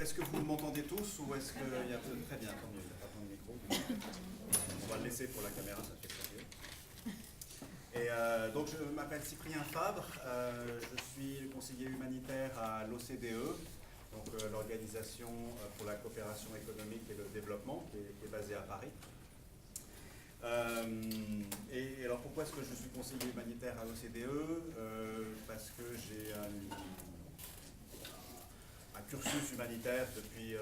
Est-ce que vous m'entendez tous ou est-ce qu'il y a... Très bien, tant mieux, il n'y a pas tant de micro. On va le laisser pour la caméra, ça fait très bien. Et donc je m'appelle Cyprien Fabre, je suis le conseiller humanitaire à l'OCDE, donc l'Organisation pour la coopération économique et le développement, qui est basée à Paris. Et alors pourquoi est-ce que je suis conseiller humanitaire à l'OCDE? Parce que j'ai un cursus humanitaire depuis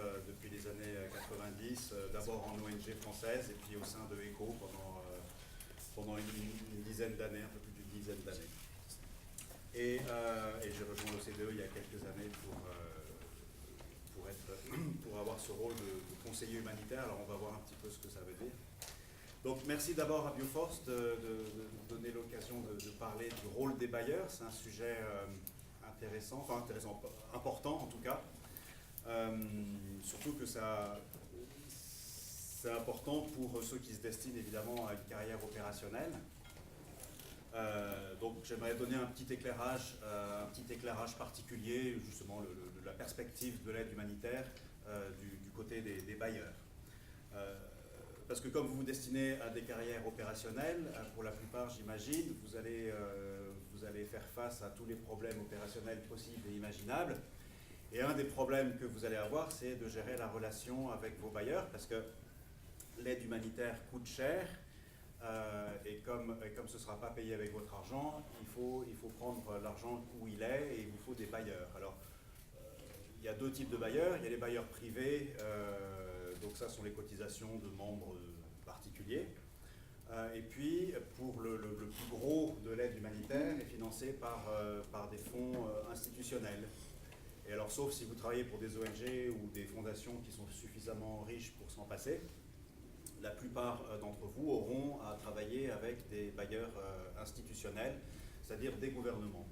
les années 90, d'abord en ONG française et puis au sein de ECHO pendant une dizaine d'années, un peu plus d'une dizaine d'années. Et j'ai rejoint l'OCDE il y a quelques années pour avoir ce rôle de conseiller humanitaire. Alors on va voir un petit peu ce que ça veut dire. Donc merci d'abord à Bioforce de donner l'occasion de parler du rôle des bailleurs. C'est un sujet intéressant, important en tout cas. Surtout que c'est important pour ceux qui se destinent évidemment à une carrière opérationnelle. Donc j'aimerais donner un petit éclairage particulier, justement de la perspective de l'aide humanitaire du côté des bailleurs. Parce que comme vous vous destinez à des carrières opérationnelles, pour la plupart j'imagine, vous allez faire face à tous les problèmes opérationnels possibles et imaginables. Et un des problèmes que vous allez avoir, c'est de gérer la relation avec vos bailleurs, parce que l'aide humanitaire coûte cher, et comme ce ne sera pas payé avec votre argent, il faut prendre l'argent où il est, et il vous faut des bailleurs. Alors, il y a deux types de bailleurs. Il y a les bailleurs privés, donc ça sont les cotisations de membres particuliers. Et puis, pour le plus gros de l'aide humanitaire est financé par des fonds institutionnels. Et alors, sauf si vous travaillez pour des ONG ou des fondations qui sont suffisamment riches pour s'en passer, la plupart d'entre vous auront à travailler avec des bailleurs institutionnels, c'est-à-dire des gouvernements.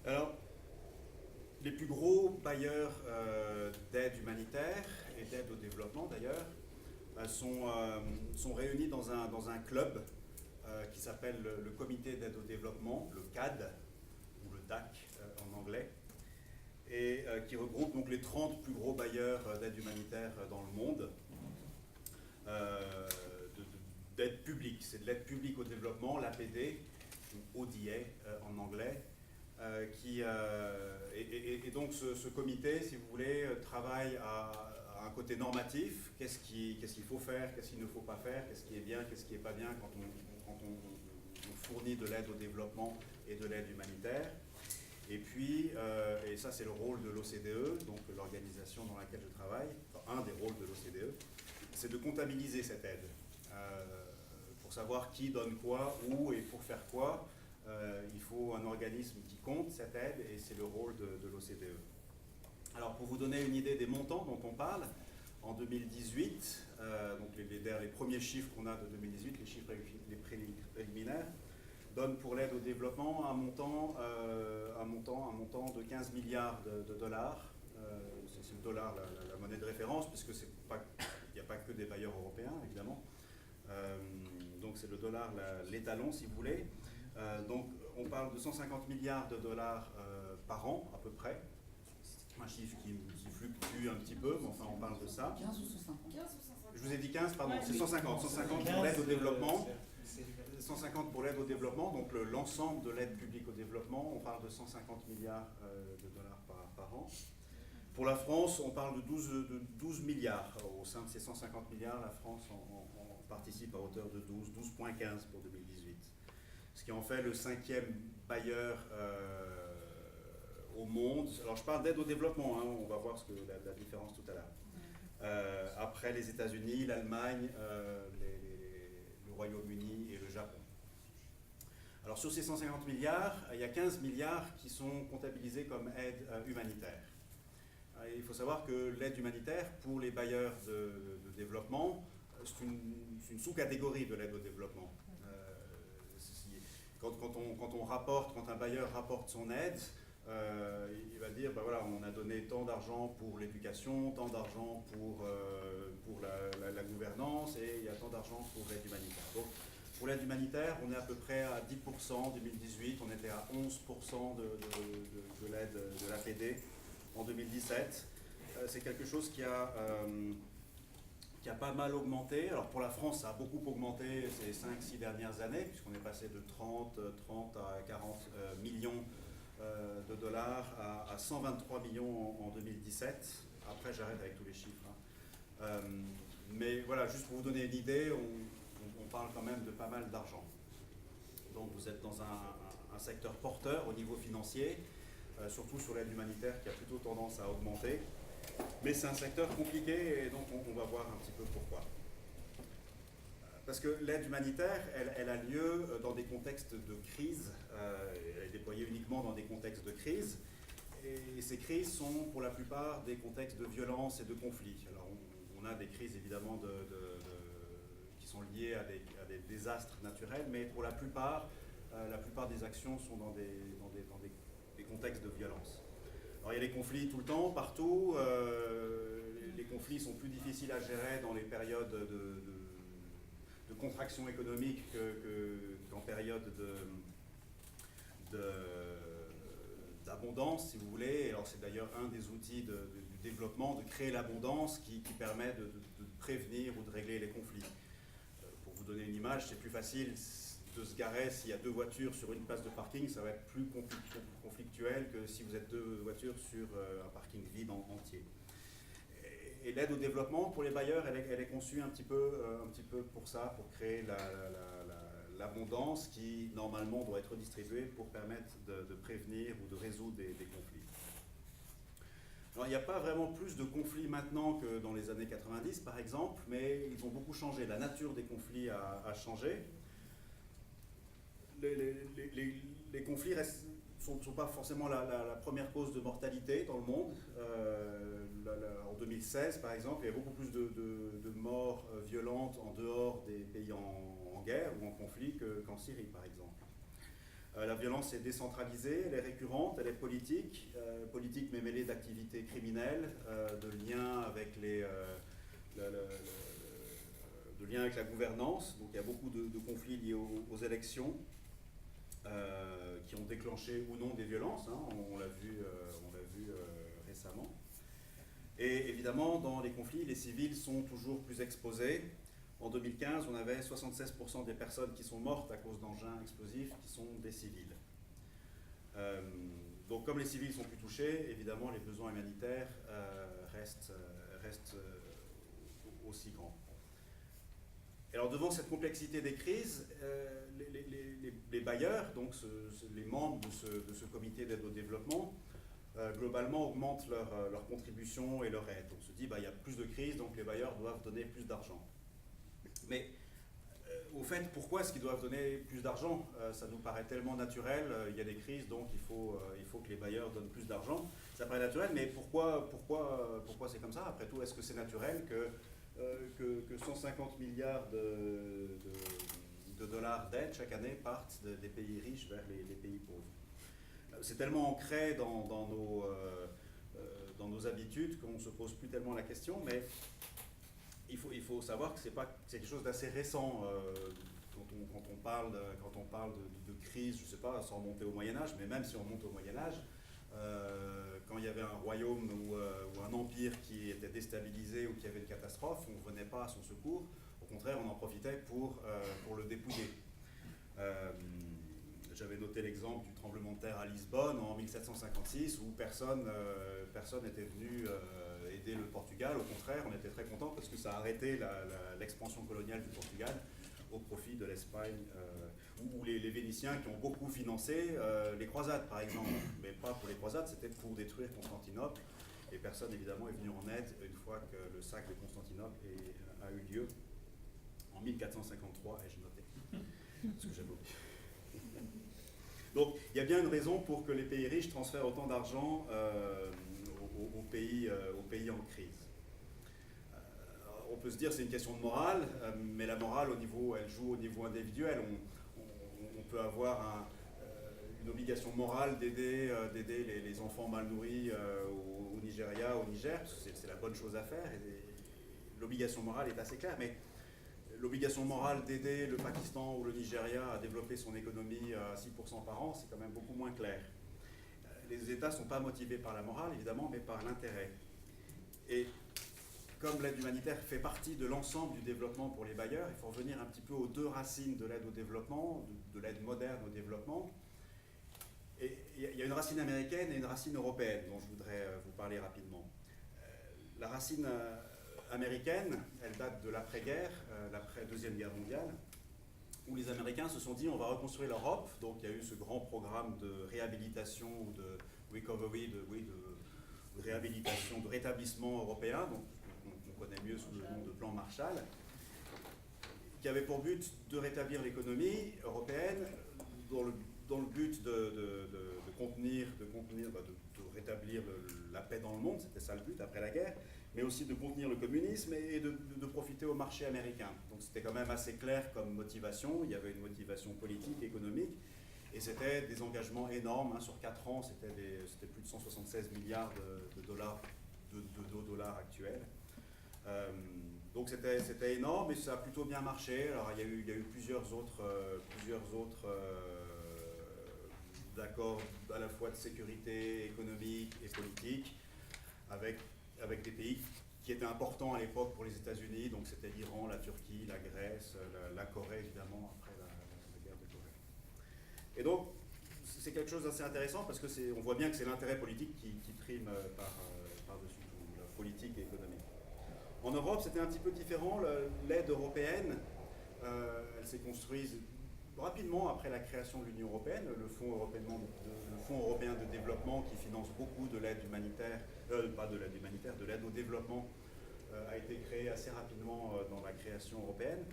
Alors, les plus gros bailleurs d'aide humanitaire et d'aide au développement d'ailleurs sont réunis dans un club qui s'appelle le Comité d'aide au développement, le CAD, ou le DAC en anglais, et qui regroupe donc les 30 plus gros bailleurs d'aide humanitaire dans le monde, d'aide publique. C'est de l'aide publique au développement, l'APD, ou ODA en anglais, et donc ce comité, si vous voulez, travaille à un côté normatif. Qu'est-ce qu'il faut faire, qu'est-ce qu'il ne faut pas faire, qu'est-ce qui est bien, qu'est-ce qui n'est pas bien quand on fournit de l'aide au développement et de l'aide humanitaire. Et puis, et ça c'est le rôle de l'OCDE, donc l'organisation dans laquelle je travaille, enfin, un des rôles de l'OCDE, c'est de comptabiliser cette aide, pour savoir qui donne quoi, où et pour faire quoi. Il faut un organisme qui compte cette aide, et c'est le rôle de l'OCDE. Alors pour vous donner une idée des montants dont on parle, en 2018, donc les premiers chiffres qu'on a de 2018, les chiffres préliminaires, donnent pour l'aide au développement un montant de 15 milliards de dollars. C'est le dollar la monnaie de référence, puisque il n'y a pas que des bailleurs européens, évidemment. Donc c'est le dollar l'étalon, si vous voulez. Donc on parle de 150 milliards de dollars par an, à peu près. Un chiffre qui fluctue un petit peu, mais enfin on parle de ça. 15 ou 150 Je vous ai dit 15, pardon, c'est 150. 150 pour l'aide au développement. 150 pour l'aide au développement, donc l'ensemble de l'aide publique au développement, on parle de 150 milliards de dollars par an. Pour la France, on parle de 12 milliards. Au sein de ces 150 milliards, la France en participe à hauteur de 12,15 pour 2018. Ce qui en fait le 5e bailleur au monde. Alors je parle d'aide au développement, hein, on va voir la différence tout à l'heure. Après les États-Unis, l'Allemagne, le Royaume-Uni et le Japon. Alors sur ces 150 milliards, il y a 15 milliards qui sont comptabilisés comme aide humanitaire. Il faut savoir que l'aide humanitaire pour les bailleurs de développement, c'est une sous-catégorie de l'aide au développement. Quand un bailleur rapporte son aide, il va dire, ben voilà, on a donné tant d'argent pour l'éducation, tant d'argent pour la gouvernance, et il y a tant d'argent pour l'aide humanitaire. Donc, pour l'aide humanitaire, on est à peu près à 10%. En 2018, on était à 11% de l'aide de l'APD en 2017. c'est quelque chose qui a pas mal augmenté. Alors pour la France, ça a beaucoup augmenté ces 5-6 dernières années, puisqu'on est passé de 30 à 40 millions de dollars à 123 millions en 2017. Après, j'arrête avec tous les chiffres. Mais voilà, juste pour vous donner une idée, on parle quand même de pas mal d'argent. Donc vous êtes dans un secteur porteur au niveau financier, surtout sur l'aide humanitaire qui a plutôt tendance à augmenter. Mais c'est un secteur compliqué et donc on va voir un petit peu pourquoi. Parce que l'aide humanitaire, elle a lieu dans des contextes de crise, elle est déployée uniquement dans des contextes de crise, et ces crises sont pour la plupart des contextes de violence et de conflit. Alors on a des crises évidemment qui sont liées à des désastres naturels, mais pour la plupart des actions sont dans des contextes de violence. Alors il y a des conflits tout le temps, partout. Les conflits sont plus difficiles à gérer dans les périodes de contraction économique qu'en période d'abondance, si vous voulez. Alors c'est d'ailleurs un des outils du développement, de créer l'abondance qui permet de prévenir ou de régler les conflits. Pour vous donner une image, c'est plus facile de se garer s'il y a 2 voitures sur une place de parking, ça va être plus conflictuel que si vous êtes 2 voitures sur un parking vide entier. Et l'aide au développement, pour les bailleurs, elle est conçue un petit peu pour ça, pour créer l'abondance qui, normalement, doit être distribuée pour permettre de prévenir ou de résoudre des conflits. Alors, il n'y a pas vraiment plus de conflits maintenant que dans les années 90, par exemple, mais ils ont beaucoup changé. La nature des conflits a changé. Les conflits ne sont pas forcément la première cause de mortalité dans le monde. En 2016, par exemple, il y a beaucoup plus de morts violentes en dehors des pays en guerre ou en conflit qu'en Syrie, par exemple. La violence est décentralisée, elle est récurrente, elle est politique mais mêlée d'activités criminelles, de liens avec de liens avec la gouvernance. Donc il y a beaucoup de conflits liés aux élections. Qui ont déclenché ou non des violences, hein, on l'a vu récemment. Et évidemment, dans les conflits, les civils sont toujours plus exposés. En 2015, on avait 76% des personnes qui sont mortes à cause d'engins explosifs qui sont des civils. Donc comme les civils sont plus touchés, évidemment, les besoins humanitaires restent aussi grands. Alors devant cette complexité des crises, les bailleurs, donc les membres de ce comité d'aide au développement, globalement augmentent leur contribution et leur aide. On se dit, il y a plus de crises, donc les bailleurs doivent donner plus d'argent. Mais au fait, pourquoi est-ce qu'ils doivent donner plus d'argent? Ça nous paraît tellement naturel, il y a des crises, donc il faut que les bailleurs donnent plus d'argent. Ça paraît naturel, mais pourquoi c'est comme ça? Après tout, est-ce que c'est naturel que 150 milliards de dollars d'aide chaque année partent des pays riches vers les pays pauvres? C'est tellement ancré dans nos habitudes qu'on ne se pose plus tellement la question, mais il faut savoir que c'est quelque chose d'assez récent quand on parle de crise, je ne sais pas, sans remonter au Moyen-Âge, mais même si on remonte au Moyen-Âge, quand il y avait un royaume ou un empire qui était déstabilisé ou qui avait une catastrophe, on ne venait pas à son secours, au contraire on en profitait pour le dépouiller. J'avais noté l'exemple du tremblement de terre à Lisbonne en 1756 où personne n'était venu aider le Portugal, au contraire on était très contents parce que ça a arrêté l'expansion coloniale du Portugal au profit de l'Espagne, ou les Vénitiens qui ont beaucoup financé les croisades par exemple, mais pas pour les croisades, c'était pour détruire Constantinople, et personne évidemment est venu en aide une fois que le sac de Constantinople a eu lieu en 1453, et je notais, parce que j'avais oublié. Donc il y a bien une raison pour que les pays riches transfèrent autant d'argent aux pays en crise. On peut se dire que c'est une question de morale, mais la morale, elle joue au niveau individuel. On peut avoir une obligation morale d'aider les enfants mal nourris au Nigeria, au Niger, parce que c'est la bonne chose à faire. L'obligation morale est assez claire, mais l'obligation morale d'aider le Pakistan ou le Nigeria à développer son économie à 6% par an, c'est quand même beaucoup moins clair. Les États ne sont pas motivés par la morale, évidemment, mais par l'intérêt. Et comme l'aide humanitaire fait partie de l'ensemble du développement pour les bailleurs, il faut revenir un petit peu aux deux racines de l'aide au développement, de l'aide moderne au développement. Et il y a une racine américaine et une racine européenne dont je voudrais vous parler rapidement. La racine américaine, elle date de l'après-guerre, l'après-deuxième guerre mondiale, où les Américains se sont dit on va reconstruire l'Europe. Donc il y a eu ce grand programme de réhabilitation ou de recovery, de réhabilitation, de rétablissement européen, donc on connaît mieux sous le nom de plan Marshall, qui avait pour but de rétablir l'économie européenne dans le but de rétablir la paix dans le monde, c'était ça le but après la guerre, mais aussi de contenir le communisme et de profiter au marché américain. Donc c'était quand même assez clair comme motivation, il y avait une motivation politique, économique, et c'était des engagements énormes, hein, sur 4 ans, c'était plus de 176 milliards de dollars, de dollars actuels. Donc c'était énorme et ça a plutôt bien marché. Alors il y a eu plusieurs autres d'accords à la fois de sécurité économique et politique avec des pays qui étaient importants à l'époque pour les États-Unis. Donc c'était l'Iran, la Turquie, la Grèce, la Corée évidemment après la guerre de Corée. Et donc c'est quelque chose d'assez intéressant parce que on voit bien que c'est l'intérêt politique qui prime par-dessus tout, la politique et économique. En Europe, c'était un petit peu différent. L'aide européenne, elle s'est construite rapidement après la création de l'Union européenne. Le Fonds européen de développement, qui finance beaucoup de l'aide humanitaire, pas de l'aide humanitaire, de l'aide au développement, a été créé assez rapidement dans la création européenne.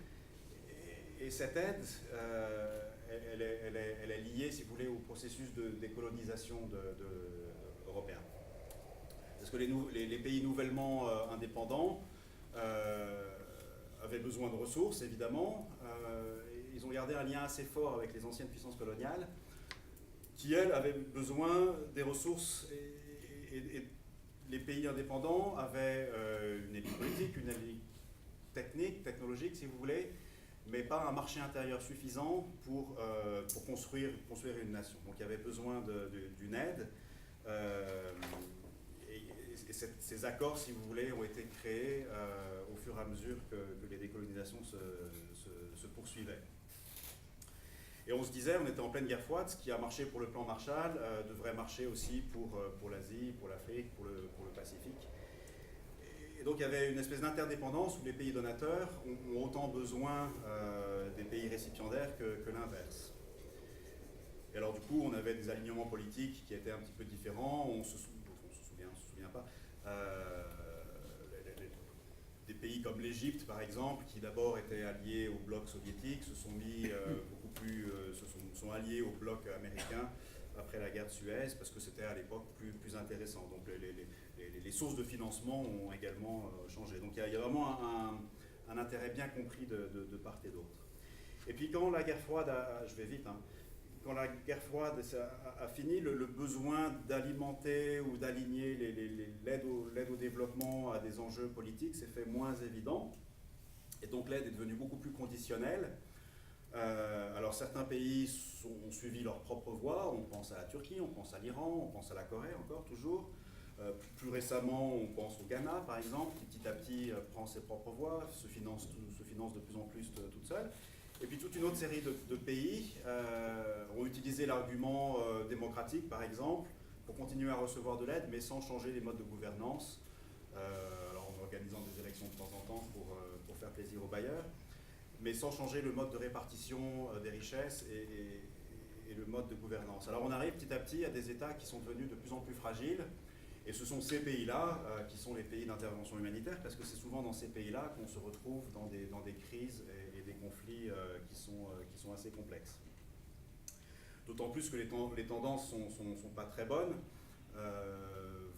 Et cette aide, elle est liée, si vous voulez, au processus de décolonisation européen. Parce que les pays nouvellement indépendants avaient besoin de ressources, évidemment. Ils ont gardé un lien assez fort avec les anciennes puissances coloniales, qui, elles, avaient besoin des ressources. Et les pays indépendants avaient une élite politique, une élite technologique, si vous voulez, mais pas un marché intérieur suffisant pour construire une nation. Donc il y avait besoin d'une aide. Et ces accords, si vous voulez, ont été créés au fur et à mesure que les décolonisations se poursuivaient. Et on se disait, on était en pleine guerre froide, ce qui a marché pour le plan Marshall devrait marcher aussi pour l'Asie, pour l'Afrique, pour le Pacifique. Et donc il y avait une espèce d'interdépendance où les pays donateurs ont autant besoin des pays récipiendaires que l'inverse. Et alors du coup, on avait des alignements politiques qui étaient un petit peu différents. On se souvient pas. Des pays comme l'Égypte, par exemple, qui d'abord étaient alliés au bloc soviétique, se sont alliés au bloc américain après la guerre de Suez, parce que c'était à l'époque plus intéressant. Donc les sources de financement ont également changé. Donc il y a vraiment un intérêt bien compris de part et d'autre. Et puis quand la guerre froide je vais vite, hein, quand la guerre froide a fini, le besoin d'alimenter ou d'aligner l'aide au développement à des enjeux politiques s'est fait moins évident. Et donc l'aide est devenue beaucoup plus conditionnelle. Alors certains pays ont suivi leur propre voie. On pense à la Turquie, on pense à l'Iran, on pense à la Corée encore toujours. Plus récemment, on pense au Ghana, par exemple, qui petit à petit prend ses propres voies, se finance de plus en plus toute seule. Et puis toute une autre série de pays ont utilisé l'argument démocratique, par exemple, pour continuer à recevoir de l'aide, mais sans changer les modes de gouvernance, alors en organisant des élections de temps en temps pour faire plaisir aux bailleurs, mais sans changer le mode de répartition des richesses et le mode de gouvernance. Alors on arrive petit à petit à des États qui sont devenus de plus en plus fragiles, et ce sont ces pays-là qui sont les pays d'intervention humanitaire, parce que c'est souvent dans ces pays-là qu'on se retrouve dans des crises et des conflits qui sont assez complexes. D'autant plus que les tendances sont pas très bonnes.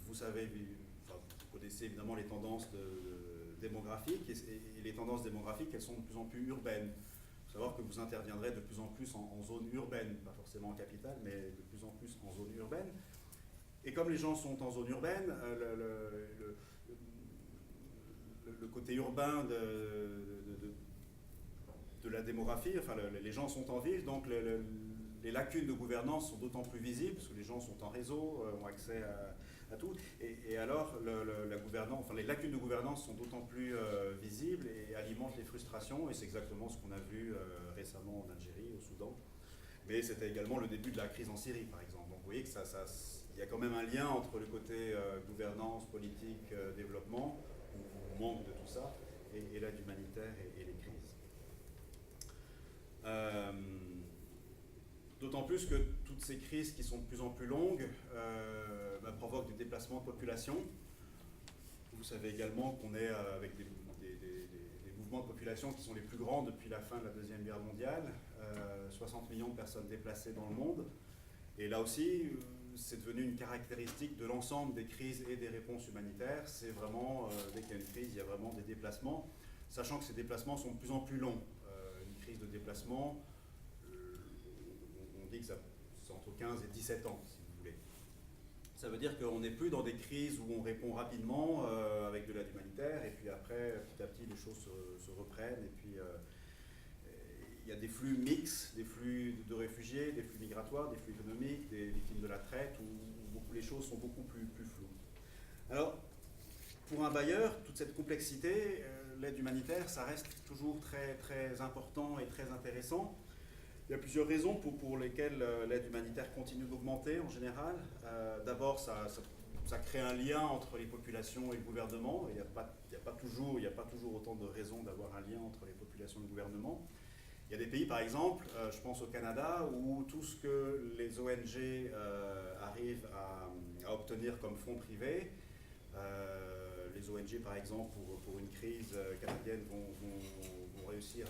Vous savez, vous connaissez évidemment les tendances démographiques, et les tendances démographiques, elles sont de plus en plus urbaines. Il faut savoir que vous interviendrez de plus en plus en zone urbaine, pas forcément en capitale, mais de plus en plus en zone urbaine. Et comme les gens sont en zone urbaine, le côté urbain de la démographie, enfin les gens sont en ville, donc les lacunes de gouvernance sont d'autant plus visibles, parce que les gens sont en réseau, ont accès à tout. Et alors, la gouvernance, enfin, les lacunes de gouvernance sont d'autant plus visibles et alimentent les frustrations, et c'est exactement ce qu'on a vu récemment en Algérie, au Soudan. Mais c'était également le début de la crise en Syrie, par exemple. Donc vous voyez qu'il y a quand même un lien entre le côté gouvernance, politique, développement, ou manque de tout ça, et l'aide humanitaire et les crises. D'autant plus que toutes ces crises qui sont de plus en plus longues provoquent des déplacements de population. Vous savez également qu'on est avec des mouvements de population qui sont les plus grands depuis la fin de la Deuxième Guerre mondiale, 60 millions de personnes déplacées dans le monde. Et là aussi, c'est devenu une caractéristique de l'ensemble des crises et des réponses humanitaires. C'est vraiment, dès qu'il y a une crise, il y a vraiment des déplacements, sachant que ces déplacements sont de plus en plus longs. Une crise de déplacement, on dit que c'est entre 15 et 17 ans, si vous voulez. Ça veut dire qu'on n'est plus dans des crises où on répond rapidement avec de l'aide humanitaire, et puis après, petit à petit, les choses se reprennent, et puis il y a des flux mixtes, des flux de réfugiés, des flux migratoires, des flux économiques, des victimes de la traite, où les choses sont beaucoup plus floues. Alors, pour un bailleur, toute cette complexité, l'aide humanitaire, ça reste toujours très, très important et très intéressant. Il y a plusieurs raisons pour lesquelles l'aide humanitaire continue d'augmenter en général. D'abord, ça crée un lien entre les populations et le gouvernement. Il n'y a pas toujours autant de raisons d'avoir un lien entre les populations et le gouvernement. Il y a des pays, par exemple, je pense au Canada, où tout ce que les ONG arrivent à obtenir comme fonds privés, les ONG, par exemple, pour une crise canadienne, vont réussir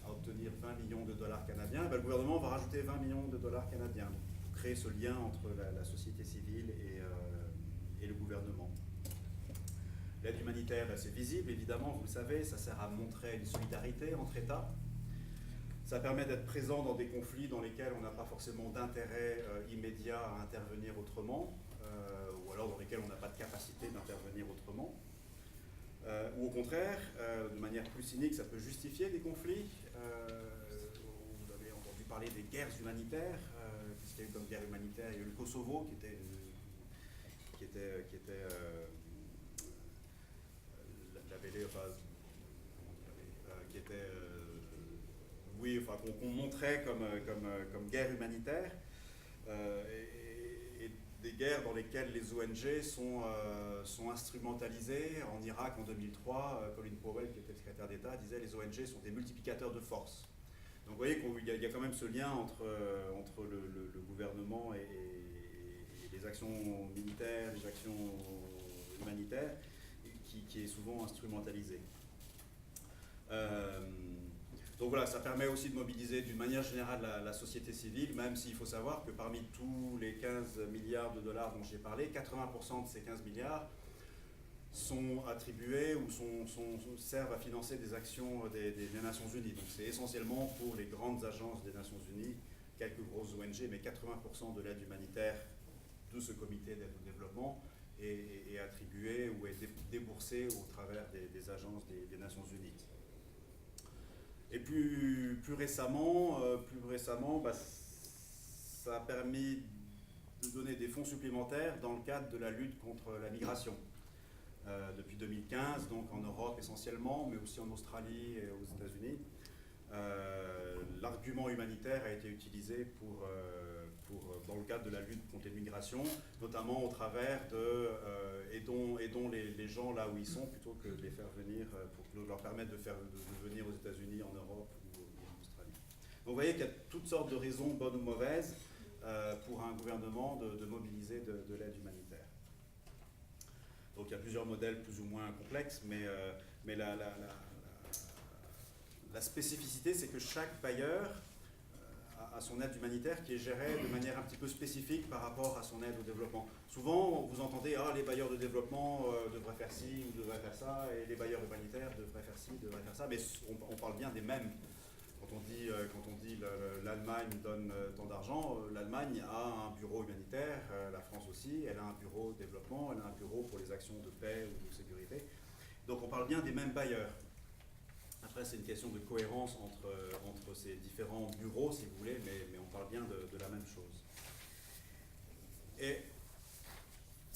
à obtenir 20 millions de dollars canadiens, le gouvernement va rajouter 20 millions de dollars canadiens pour créer ce lien entre la société civile et le gouvernement. L'aide humanitaire, c'est visible, évidemment, vous le savez, ça sert à montrer une solidarité entre États. Ça permet d'être présent dans des conflits dans lesquels on n'a pas forcément d'intérêt immédiat à intervenir autrement, ou alors dans lesquels on n'a pas de capacité d'intervenir autrement. Ou au contraire, de manière plus cynique, ça peut justifier des conflits. Vous avez entendu parler des guerres humanitaires. Qu'est-ce qu'il y a eu comme guerre humanitaire? Il y a eu le Kosovo qui était labellé, enfin, qui était qu'on montrait comme guerre humanitaire, et des guerres dans lesquelles les ONG sont instrumentalisées. En Irak, en 2003, Colin Powell, qui était le secrétaire d'État, disait que les ONG sont des multiplicateurs de force. Donc vous voyez qu'il y a quand même ce lien entre le gouvernement et les actions militaires, les actions humanitaires, qui est souvent instrumentalisé. Donc voilà, ça permet aussi de mobiliser d'une manière générale la société civile, même s'il faut savoir que parmi tous les 15 milliards de dollars dont j'ai parlé, 80% de ces 15 milliards sont attribués ou servent à financer des actions des Nations Unies. Donc c'est essentiellement pour les grandes agences des Nations Unies, quelques grosses ONG, mais 80% de l'aide humanitaire de ce comité d'aide au développement est attribuée ou est déboursée au travers des agences des Nations Unies. Et plus récemment, ça a permis de donner des fonds supplémentaires dans le cadre de la lutte contre la migration. Depuis 2015, donc en Europe essentiellement, mais aussi en Australie et aux États-Unis, l'argument humanitaire a été utilisé dans le cadre de la lutte contre l'immigration, notamment au travers de aidons les gens là où ils sont plutôt que de les faire venir, pour leur permettre de venir aux États-Unis, en Europe ou en Australie. Donc vous voyez qu'il y a toutes sortes de raisons, bonnes ou mauvaises, pour un gouvernement de mobiliser de l'aide humanitaire. Donc il y a plusieurs modèles plus ou moins complexes, mais la spécificité, c'est que chaque bailleur a son aide humanitaire qui est gérée de manière un petit peu spécifique par rapport à son aide au développement. Souvent, vous entendez « Ah, les bailleurs de développement devraient faire ci ou devraient faire ça, et les bailleurs humanitaires devraient faire ci, devraient faire ça », mais on parle bien des mêmes. Quand on dit l'Allemagne donne tant d'argent, l'Allemagne a un bureau humanitaire, la France aussi, elle a un bureau de développement, elle a un bureau pour les actions de paix ou de sécurité. Donc on parle bien des mêmes bailleurs. Après, c'est une question de cohérence entre ces différents bureaux, si vous voulez, mais on parle bien de la même chose. Et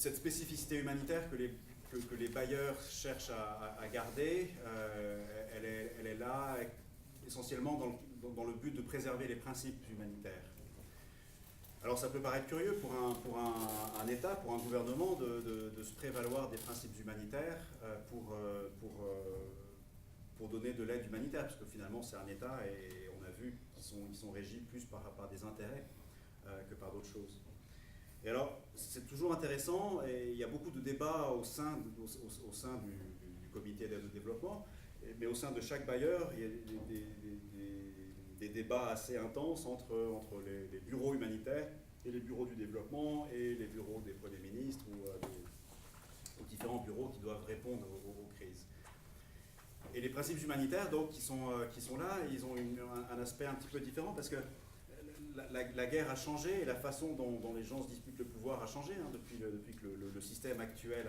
cette spécificité humanitaire que les bailleurs cherchent à garder, elle est là essentiellement dans le but de préserver les principes humanitaires. Alors ça peut paraître curieux pour un État, pour un gouvernement, de se prévaloir des principes humanitaires pour donner de l'aide humanitaire, parce que finalement c'est un État et on a vu qu'ils sont régis plus par des intérêts que par d'autres choses. Et alors, c'est toujours intéressant, et il y a beaucoup de débats au sein du comité d'aide au développement, mais au sein de chaque bailleur, il y a des débats assez intenses entre les bureaux humanitaires et les bureaux du développement et les bureaux des premiers ministres ou différents bureaux qui doivent répondre aux crises. Et les principes humanitaires, donc, qui sont là, ils ont un aspect un petit peu différent parce que la guerre a changé et la façon dont les gens se disputent le pouvoir a changé depuis que le système actuel,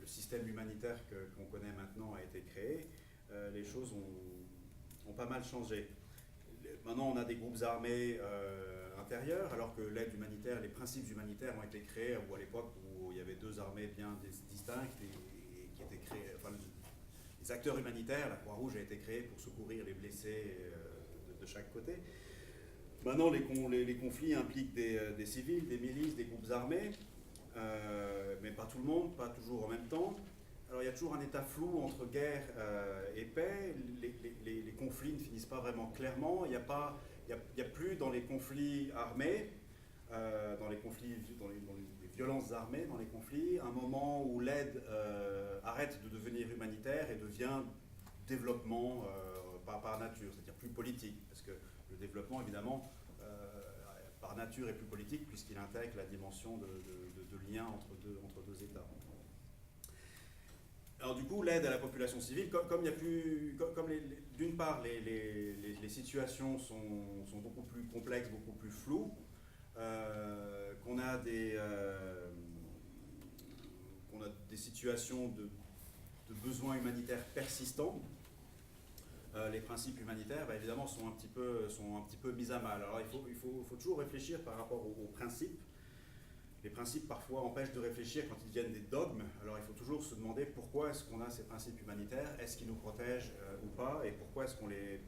le système humanitaire qu'on connaît maintenant a été créé. Les choses ont pas mal changé. Maintenant, on a des groupes armés intérieurs, alors que l'aide humanitaire, les principes humanitaires ont été créés à l'époque où il y avait deux armées bien distinctes et qui étaient créées. Enfin, les acteurs humanitaires, la Croix-Rouge a été créée pour secourir les blessés de chaque côté. Maintenant, les conflits impliquent des civils, des milices, des groupes armés, mais pas tout le monde, pas toujours en même temps. Alors il y a toujours un état flou entre guerre et paix. Les conflits ne finissent pas vraiment clairement. Il n'y a plus dans les conflits armés, dans les violences armées, dans les conflits, un moment où l'aide arrête de devenir humanitaire et devient développement par nature, c'est-à-dire plus politique, parce que le développement, évidemment, par nature est plus politique puisqu'il intègre la dimension de lien entre deux États. Alors du coup, l'aide à la population civile, comme il y a plus, d'une part, les situations sont beaucoup plus complexes, beaucoup plus floues, qu'on a des situations de besoins humanitaires persistants. Les principes humanitaires, évidemment, sont un petit peu mis à mal. Alors il faut toujours réfléchir par rapport aux principes. Les principes parfois empêchent de réfléchir quand ils deviennent des dogmes. Alors il faut toujours se demander pourquoi est-ce qu'on a ces principes humanitaires, est-ce qu'ils nous protègent ou pas, et pourquoi est-ce qu'on les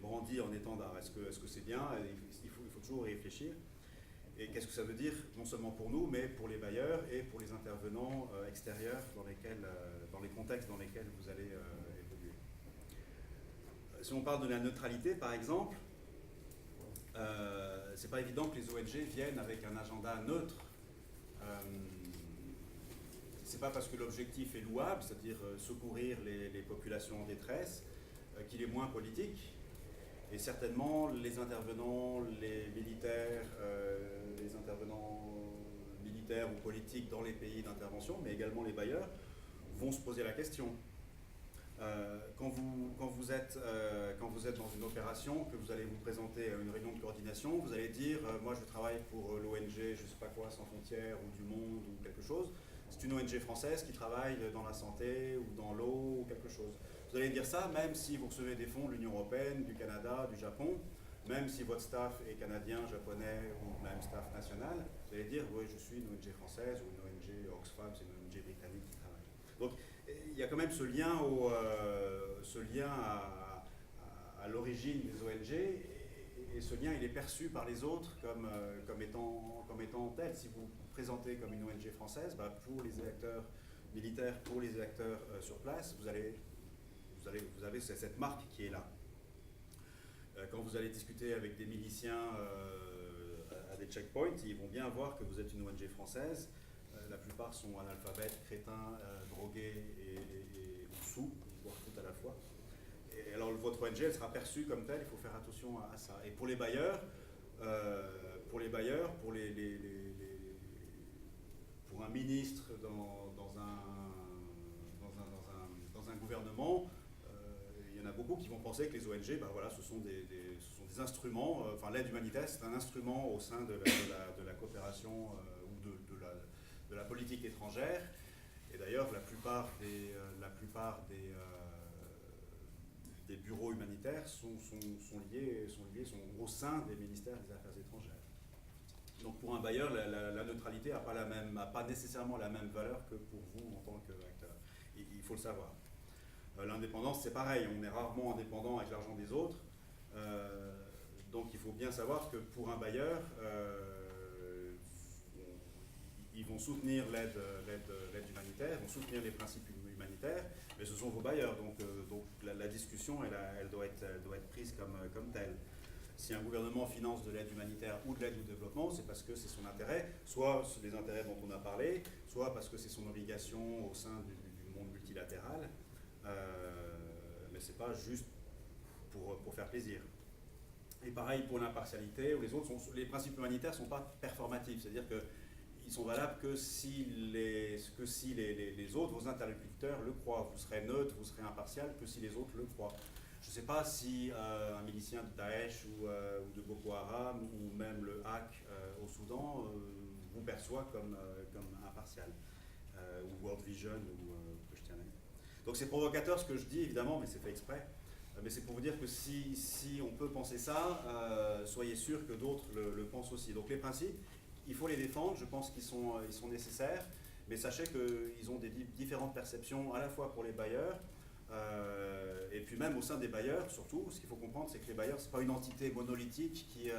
brandit en étendard. Est-ce que c'est bien? Il faut toujours y réfléchir. Et qu'est-ce que ça veut dire, non seulement pour nous, mais pour les bailleurs et pour les intervenants extérieurs dans les contextes dans lesquels vous allez évoluer. Si on parle de la neutralité, par exemple, c'est pas évident que les ONG viennent avec un agenda neutre. C'est pas parce que l'objectif est louable, c'est-à-dire secourir les populations en détresse, qu'il est moins politique. Et certainement, les intervenants, les militaires, les intervenants militaires ou politiques dans les pays d'intervention, mais également les bailleurs, vont se poser la question. Quand vous êtes dans une opération, que vous allez vous présenter à une réunion de coordination, vous allez dire moi je travaille pour l'ONG, je ne sais pas quoi, Sans Frontières ou du Monde ou quelque chose. C'est une ONG française qui travaille dans la santé ou dans l'eau ou quelque chose. Vous allez dire ça même si vous recevez des fonds de l'Union Européenne, du Canada, du Japon, même si votre staff est canadien, japonais ou même staff national, vous allez dire oui je suis une ONG française ou une ONG Oxfam, c'est une ONG britannique qui travaille. Donc il y a quand même ce lien à l'origine des ONG, et ce lien il est perçu par les autres comme étant tel. Si vous vous présentez comme une ONG française, pour les acteurs militaires, pour les acteurs sur place, vous avez cette marque qui est là. Quand vous allez discuter avec des miliciens à des checkpoints, ils vont bien voir que vous êtes une ONG française. La plupart sont analphabètes, crétins, drogués et sous, voire tout à la fois. Et alors votre ONG, elle sera perçue comme telle, il faut faire attention à ça. Et pour les bailleurs, pour un ministre dans un gouvernement, il y en a beaucoup qui vont penser que les ONG, ce sont des instruments, l'aide humanitaire, c'est un instrument au sein de la coopération ou de la politique étrangère. Et d'ailleurs, la plupart des bureaux humanitaires sont liés au sein des ministères des Affaires étrangères. Donc pour un bailleur, la neutralité n'a pas nécessairement la même valeur que pour vous en tant qu'acteur. Il faut le savoir. L'indépendance, c'est pareil, on est rarement indépendant avec l'argent des autres. Donc il faut bien savoir que pour un bailleur, ils vont soutenir l'aide humanitaire, vont soutenir les principes humanitaires, mais ce sont vos bailleurs, donc la discussion, elle doit être prise comme telle. Si un gouvernement finance de l'aide humanitaire ou de l'aide au développement, c'est parce que c'est son intérêt, soit c'est des intérêts dont on a parlé, soit parce que c'est son obligation au sein du monde multilatéral, mais c'est pas juste pour faire plaisir. Et pareil pour l'impartialité ou les autres, les principes humanitaires ne sont pas performatifs, c'est-à-dire qu'ils sont valables que si les autres, vos interlocuteurs, le croient. Vous serez neutre, vous serez impartial que si les autres le croient. Je ne sais pas si un milicien de Daesh ou de Boko Haram ou même le HAC au Soudan vous perçoit comme impartial, ou World Vision ou que je tiens à dire. Donc c'est provocateur ce que je dis évidemment, mais c'est fait exprès. Mais c'est pour vous dire que si on peut penser ça, soyez sûr que d'autres le pensent aussi. Donc les principes, il faut les défendre, je pense qu'ils sont nécessaires, mais sachez qu'ils ont des différentes perceptions à la fois pour les bailleurs, et puis même au sein des bailleurs, surtout, ce qu'il faut comprendre, c'est que les bailleurs, ce n'est pas une entité monolithique qui...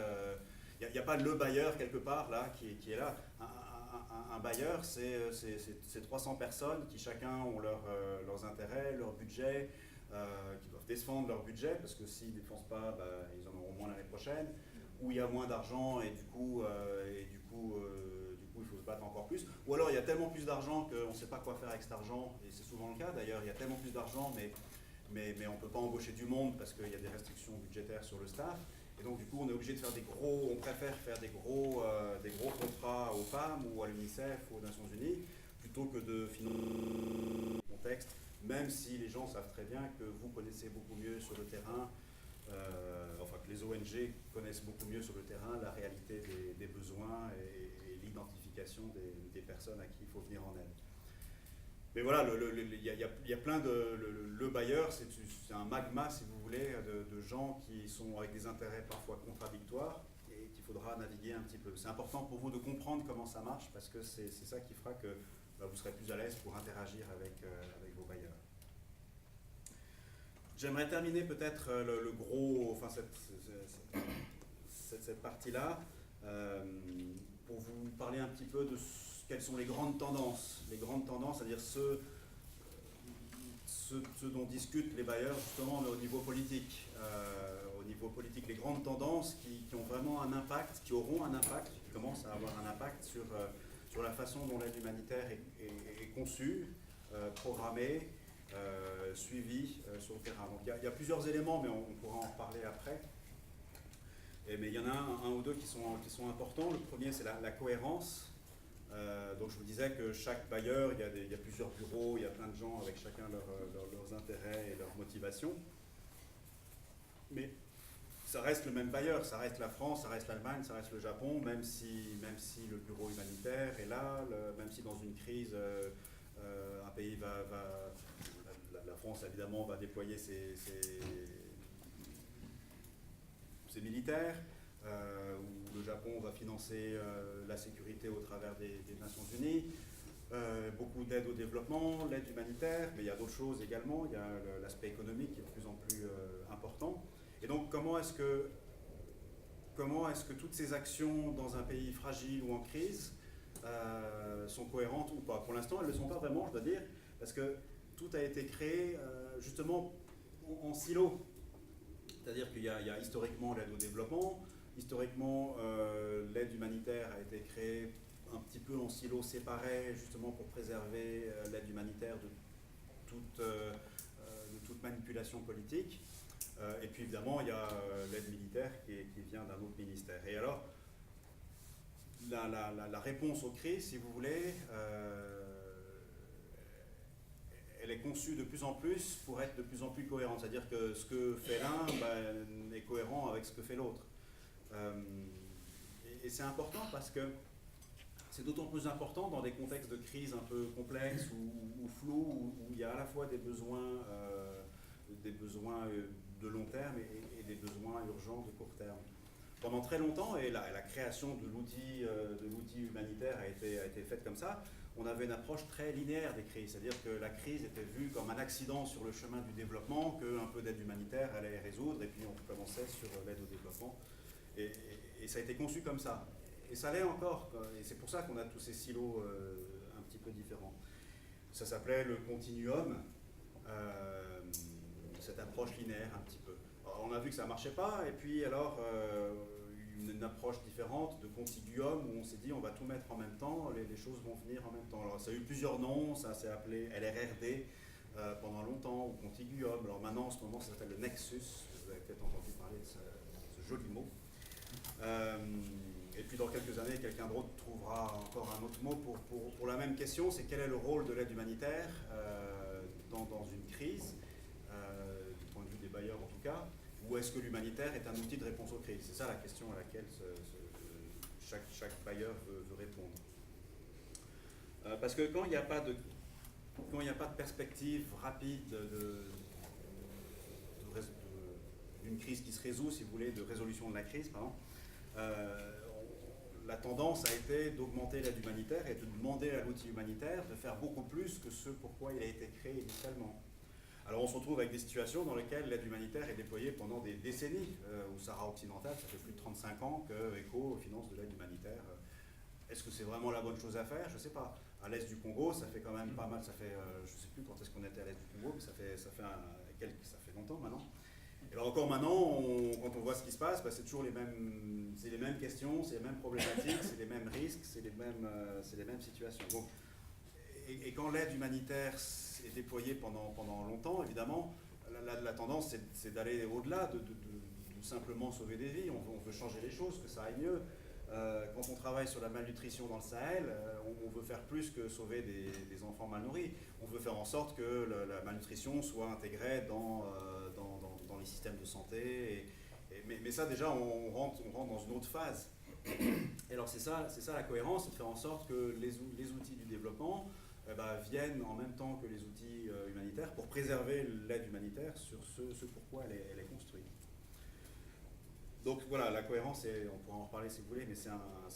Il n'y a pas le bailleur quelque part là qui est là. Un bailleur, c'est 300 personnes qui chacun ont leurs intérêts, leur budget, qui doivent défendre leur budget, parce que s'ils ne dépensent pas, ils en auront moins l'année prochaine, ou il y a moins d'argent et du coup, il faut se battre encore plus. Ou alors il y a tellement plus d'argent qu'on ne sait pas quoi faire avec cet argent, et c'est souvent le cas d'ailleurs, il y a tellement plus d'argent, mais on ne peut pas embaucher du monde parce qu'il y a des restrictions budgétaires sur le staff. Et donc du coup on est obligé de faire on préfère faire des gros contrats aux femmes ou à l'UNICEF ou aux Nations Unies, plutôt que de financer le contexte, même si les gens savent très bien que vous connaissez beaucoup mieux sur le terrain, que les ONG connaissent beaucoup mieux sur le terrain la réalité des besoins et l'identification des personnes à qui il faut venir en aide. Mais voilà, il y a plein de... Le bailleur, c'est un magma, si vous voulez, de gens qui sont avec des intérêts parfois contradictoires et qu'il faudra naviguer un petit peu. C'est important pour vous de comprendre comment ça marche, parce que c'est ça qui fera que vous serez plus à l'aise pour interagir avec vos bailleurs. J'aimerais terminer peut-être le gros, enfin cette partie-là, pour vous parler un petit peu de quelles sont les grandes tendances. Les grandes tendances, c'est-à-dire ce dont discutent les bailleurs justement au niveau politique. Les grandes tendances qui ont vraiment un impact, qui auront un impact, qui commencent à avoir un impact sur la façon dont l'aide humanitaire est conçue, programmée, suivi sur le terrain. Donc il y a plusieurs éléments, mais on pourra en reparler après. Mais il y en a un ou deux qui sont importants. Le premier, c'est la cohérence. Donc je vous disais que chaque bailleur, il y a plusieurs bureaux, il y a plein de gens avec chacun leurs intérêts et leurs motivations. Mais ça reste le même bailleur, ça reste la France, ça reste l'Allemagne, ça reste le Japon, même si le bureau humanitaire est là, même si dans une crise, un pays la France évidemment va déployer ses militaires, où le Japon va financer la sécurité au travers des Nations Unies, beaucoup d'aide au développement, l'aide humanitaire, mais il y a d'autres choses également, il y a l'aspect économique qui est de plus en plus important. Et donc comment est-ce que toutes ces actions dans un pays fragile ou en crise sont cohérentes ou pas? Pour l'instant, elles ne le sont pas vraiment, je dois dire, parce que tout a été créé justement en silo. C'est-à-dire qu'il y a historiquement l'aide au développement, historiquement l'aide humanitaire a été créée un petit peu en silo séparés, justement pour préserver l'aide humanitaire de toute manipulation politique. Et puis évidemment, il y a l'aide militaire qui vient d'un autre ministère. Et alors, la réponse aux crises, si vous voulez, elle est conçue de plus en plus pour être de plus en plus cohérente. C'est-à-dire que ce que fait l'un est cohérent avec ce que fait l'autre. Et c'est important parce que c'est d'autant plus important dans des contextes de crise un peu complexes ou flous, où il y a à la fois des besoins de long terme et des besoins urgents de court terme. pendant très longtemps, et la création de l'outil humanitaire a été faite comme ça, on avait une approche très linéaire des crises, c'est-à-dire que la crise était vue comme un accident sur le chemin du développement, qu'un peu d'aide humanitaire allait résoudre, et puis on commençait sur l'aide au développement. Et ça a été conçu comme ça. Et ça l'est encore, et c'est pour ça qu'on a tous ces silos un petit peu différents. Ça s'appelait le continuum, cette approche linéaire un petit peu. Alors, on a vu que ça ne marchait pas, et puis alors une approche différente de contiguum où on s'est dit on va tout mettre en même temps, les choses vont venir en même temps. Alors ça a eu plusieurs noms, ça s'est appelé LRRD pendant longtemps, ou contiguum. Alors maintenant en ce moment ça s'appelle le Nexus, vous avez peut-être entendu parler de ce joli mot. Et puis dans quelques années, quelqu'un d'autre trouvera encore un autre mot pour la même question, c'est quel est le rôle de l'aide humanitaire dans une crise, du point de vue des bailleurs en tout cas, ou est-ce que l'humanitaire est un outil de réponse aux crises? C'est ça la question à laquelle chaque bailleur veut répondre. Parce que quand il n'y a pas de perspective rapide d'une crise qui se résout, si vous voulez, de résolution de la crise, pardon, la tendance a été d'augmenter l'aide humanitaire et de demander à l'outil humanitaire de faire beaucoup plus que ce pourquoi il a été créé initialement. Alors on se retrouve avec des situations dans lesquelles l'aide humanitaire est déployée pendant des décennies. Au Sahara occidental, ça fait plus de 35 ans que ECHO finance de l'aide humanitaire. Est-ce que c'est vraiment la bonne chose à faire? Je ne sais pas. À l'est du Congo, ça fait quand même pas mal. Ça fait, je ne sais plus quand est-ce qu'on était à l'est du Congo, mais ça fait longtemps maintenant. Et alors encore maintenant, quand on voit ce qui se passe, c'est toujours les mêmes questions, c'est les mêmes problématiques, c'est les mêmes risques, c'est les mêmes situations. Donc, et quand l'aide humanitaire est déployée pendant longtemps, évidemment, la tendance c'est d'aller au-delà de simplement sauver des vies. On veut changer les choses, que ça aille mieux. Quand on travaille sur la malnutrition dans le Sahel, on veut faire plus que sauver des enfants mal nourris. On veut faire en sorte que la malnutrition soit intégrée dans les systèmes de santé. Mais ça, déjà, on rentre dans une autre phase. Et alors, c'est ça la cohérence, c'est de faire en sorte que les outils du développement viennent en même temps que les outils humanitaires pour préserver l'aide humanitaire sur ce pourquoi elle est construite. Donc voilà, la cohérence, on pourra en reparler si vous voulez, mais c'est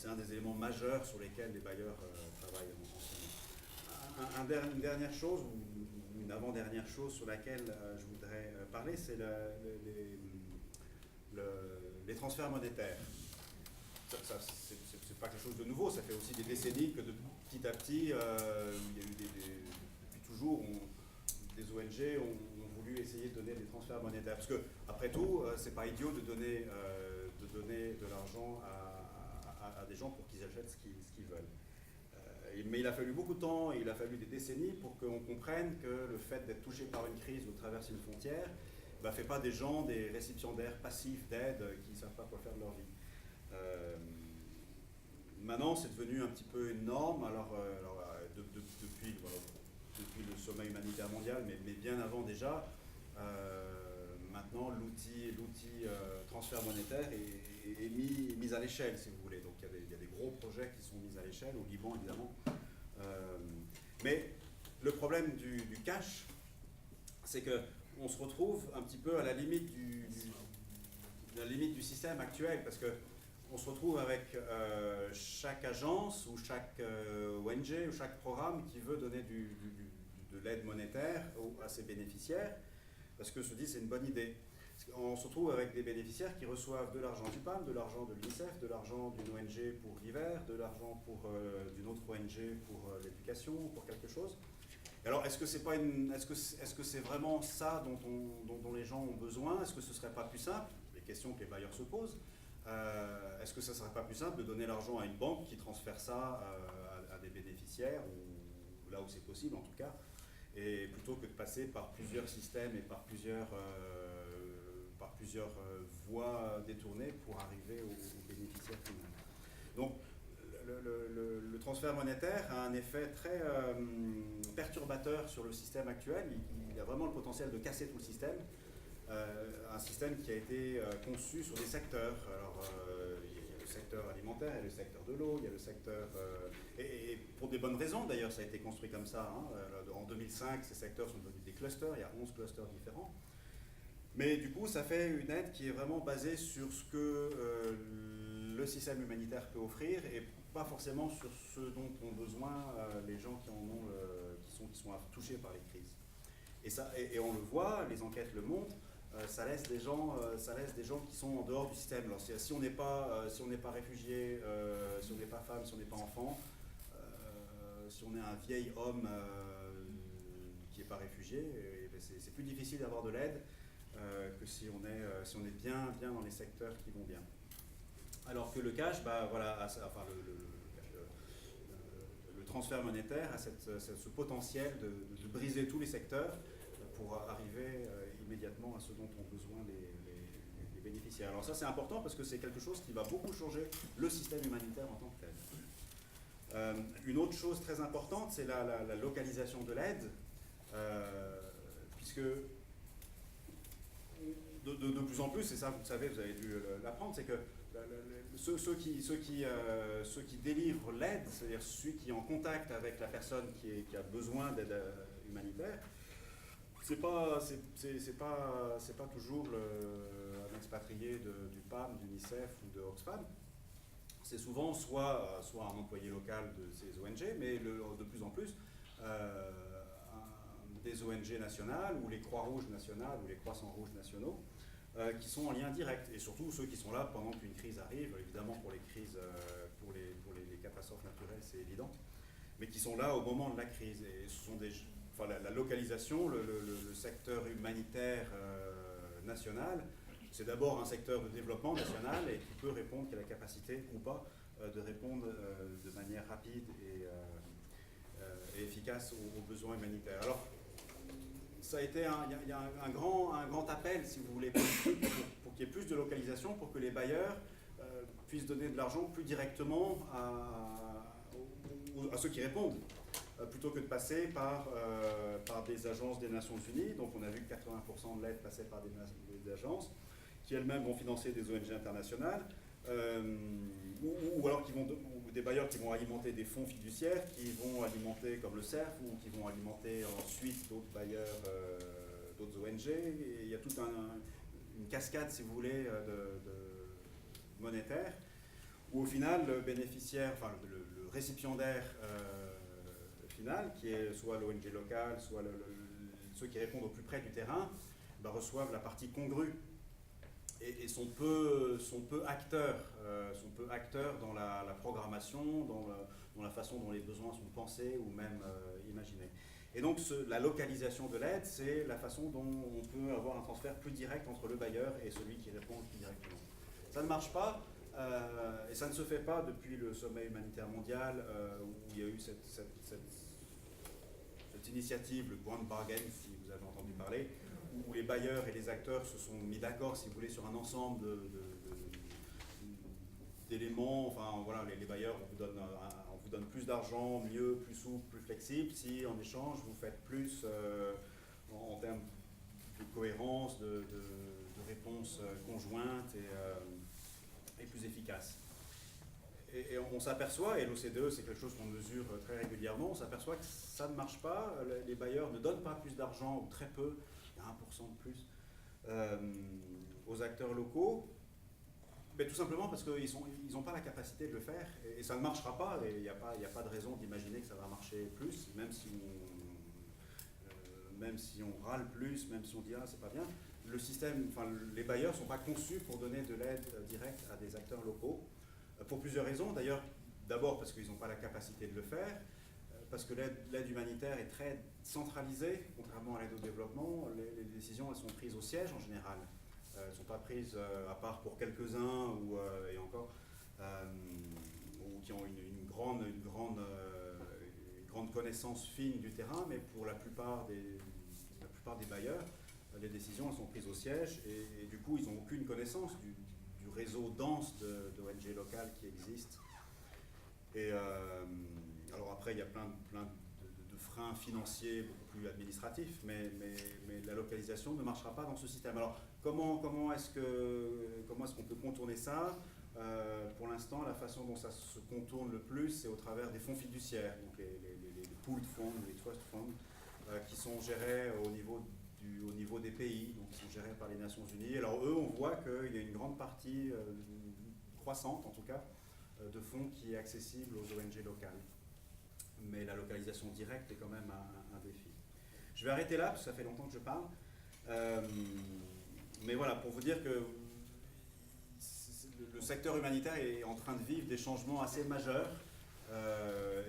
un des éléments majeurs sur lesquels les bailleurs travaillent en ce moment. Une dernière chose, ou une avant-dernière chose sur laquelle je voudrais parler, c'est les transferts monétaires. C'est pas quelque chose de nouveau, ça fait aussi des décennies que petit à petit, il y a eu depuis toujours, des ONG ont voulu essayer de donner des transferts monétaires. Parce que, après tout, c'est pas idiot de donner de l'argent à des gens pour qu'ils achètent ce qu'ils veulent. Mais il a fallu beaucoup de temps, et il a fallu des décennies pour qu'on comprenne que le fait d'être touché par une crise ou de traverser une frontière ne fait pas des gens des récipiendaires passifs d'aide qui ne savent pas quoi faire de leur vie. Maintenant, c'est devenu un petit peu une norme, depuis le sommet humanitaire mondial, mais bien avant déjà, maintenant l'outil transfert monétaire est mis à l'échelle, si vous voulez. Donc il y a des gros projets qui sont mis à l'échelle, au Liban évidemment. Mais le problème du cash, c'est qu'on se retrouve un petit peu à la limite du système actuel, parce que on se retrouve avec chaque agence ou chaque ONG ou chaque programme qui veut donner de l'aide monétaire à ses bénéficiaires, parce que se dit c'est une bonne idée. On se retrouve avec des bénéficiaires qui reçoivent de l'argent du PAM, de l'argent de l'UNICEF, de l'argent d'une ONG pour l'hiver, de l'argent d'une autre ONG pour l'éducation, pour quelque chose. Alors est-ce que c'est vraiment ça dont les gens ont besoin? Est-ce que ce ne serait pas plus simple? Les questions que les bailleurs se posent. Est-ce que ça ne serait pas plus simple de donner l'argent à une banque qui transfère ça à des bénéficiaires, ou là où c'est possible en tout cas, et plutôt que de passer par plusieurs systèmes et par plusieurs voies détournées pour arriver aux bénéficiaires finaux. Donc le transfert monétaire a un effet très perturbateur sur le système actuel. Il a vraiment le potentiel de casser tout le système. Un système qui a été conçu sur des secteurs. Alors, il y a le secteur alimentaire, il y a le secteur de l'eau, il y a le secteur... et pour des bonnes raisons, d'ailleurs, ça a été construit comme ça. En 2005, ces secteurs sont devenus des clusters, il y a 11 clusters différents. Mais du coup, ça fait une aide qui est vraiment basée sur ce que le système humanitaire peut offrir et pas forcément sur ce dont ont besoin les gens qui sont touchés par les crises. Et on le voit, les enquêtes le montrent, ça laisse des gens qui sont en dehors du système. Alors, si on n'est pas, réfugié, si on n'est pas femme, si on n'est pas enfant, si on est un vieil homme qui n'est pas réfugié, c'est plus difficile d'avoir de l'aide que si on est bien dans les secteurs qui vont bien. Alors que le cash, le transfert monétaire a ce potentiel de briser tous les secteurs pour arriver immédiatement à ce dont ont besoin les bénéficiaires. Alors ça, c'est important parce que c'est quelque chose qui va beaucoup changer le système humanitaire en tant que tel. Une autre chose très importante, c'est la localisation de l'aide, puisque de plus en plus, et ça vous le savez, vous avez dû l'apprendre, c'est que ceux qui délivrent l'aide, c'est-à-dire celui qui est en contact avec la personne qui a besoin d'aide humanitaire, c'est pas toujours un expatrié du PAM, du UNICEF ou de Oxfam. C'est souvent soit un employé local de ces ONG, mais de plus en plus des ONG nationales ou les Croix-Rouges nationales ou les Croissants-Rouges nationaux qui sont en lien direct, et surtout ceux qui sont là pendant qu'une crise arrive, évidemment pour les crises, pour les catastrophes naturelles, c'est évident, mais qui sont là au moment de la crise. Et ce sont la localisation, le secteur humanitaire national, c'est d'abord un secteur de développement national et qui peut répondre, qui a la capacité ou pas de répondre de manière rapide et efficace aux besoins humanitaires. Alors, ça a été il y a un grand appel, si vous voulez, pour qu'il y ait plus de localisation, pour que les bailleurs puissent donner de l'argent plus directement à ceux qui répondent, plutôt que de passer par des agences des Nations Unies. Donc on a vu que 80% de l'aide passait par des agences, qui elles-mêmes vont financer des ONG internationales, ou alors des bailleurs qui vont alimenter des fonds fiduciaires, qui vont alimenter comme le CERF, ou qui vont alimenter ensuite d'autres bailleurs, d'autres ONG. Et il y a toute une cascade, si vous voulez, de monétaire, où au final le bénéficiaire, enfin le récipiendaire final, qui est soit l'ONG locale, soit ceux qui répondent au plus près du terrain, reçoivent la partie congrue et sont peu acteurs dans la programmation, dans la façon dont les besoins sont pensés ou même imaginés. Et donc la localisation de l'aide, c'est la façon dont on peut avoir un transfert plus direct entre le bailleur et celui qui répond plus directement. Ça ne marche pas, et ça ne se fait pas depuis le sommet humanitaire mondial, où il y a eu cette initiative, le Grand Bargain, si vous avez entendu parler, où les bailleurs et les acteurs se sont mis d'accord, si vous voulez, sur un ensemble d'éléments. Enfin, voilà, les bailleurs, on vous donne plus d'argent, mieux, plus souple, plus flexible, si en échange vous faites plus en termes de cohérence, de réponse conjointe et plus efficace. Et on s'aperçoit, et l'OCDE c'est quelque chose qu'on mesure très régulièrement, on s'aperçoit que ça ne marche pas, les bailleurs ne donnent pas plus d'argent, ou très peu, il y a 1% de plus, aux acteurs locaux, mais tout simplement parce qu'ils n'ont pas la capacité de le faire, et ça ne marchera pas, et il n'y a pas de raison d'imaginer que ça va marcher plus, même si on râle plus, même si on dit « ah, c'est pas bien ». Le système, les bailleurs ne sont pas conçus pour donner de l'aide directe à des acteurs locaux, pour plusieurs raisons. D'ailleurs, d'abord parce qu'ils n'ont pas la capacité de le faire, parce que l'aide humanitaire est très centralisée, contrairement à l'aide au développement. Les décisions, elles sont prises au siège en général. Elles ne sont pas prises à part pour quelques-uns, et encore, ou qui ont une grande connaissance fine du terrain, mais pour la plupart des bailleurs, les décisions elles sont prises au siège, et du coup, ils n'ont aucune connaissance du réseau dense d'ONG locales qui existent. Et alors après, il y a plein de freins financiers, beaucoup plus administratifs, mais la localisation ne marchera pas dans ce système. Alors comment est-ce qu'on peut contourner ça? Pour l'instant, la façon dont ça se contourne le plus, c'est au travers des fonds fiduciaires, donc les pooled funds, les trust funds, qui sont gérés au niveau au niveau des pays, donc qui sont gérés par les Nations Unies. Alors eux, on voit qu'il y a une grande partie, croissante en tout cas, de fonds qui est accessible aux ONG locales. Mais la localisation directe est quand même un défi. Je vais arrêter là, parce que ça fait longtemps que je parle. Mais voilà, pour vous dire que le secteur humanitaire est en train de vivre des changements assez majeurs.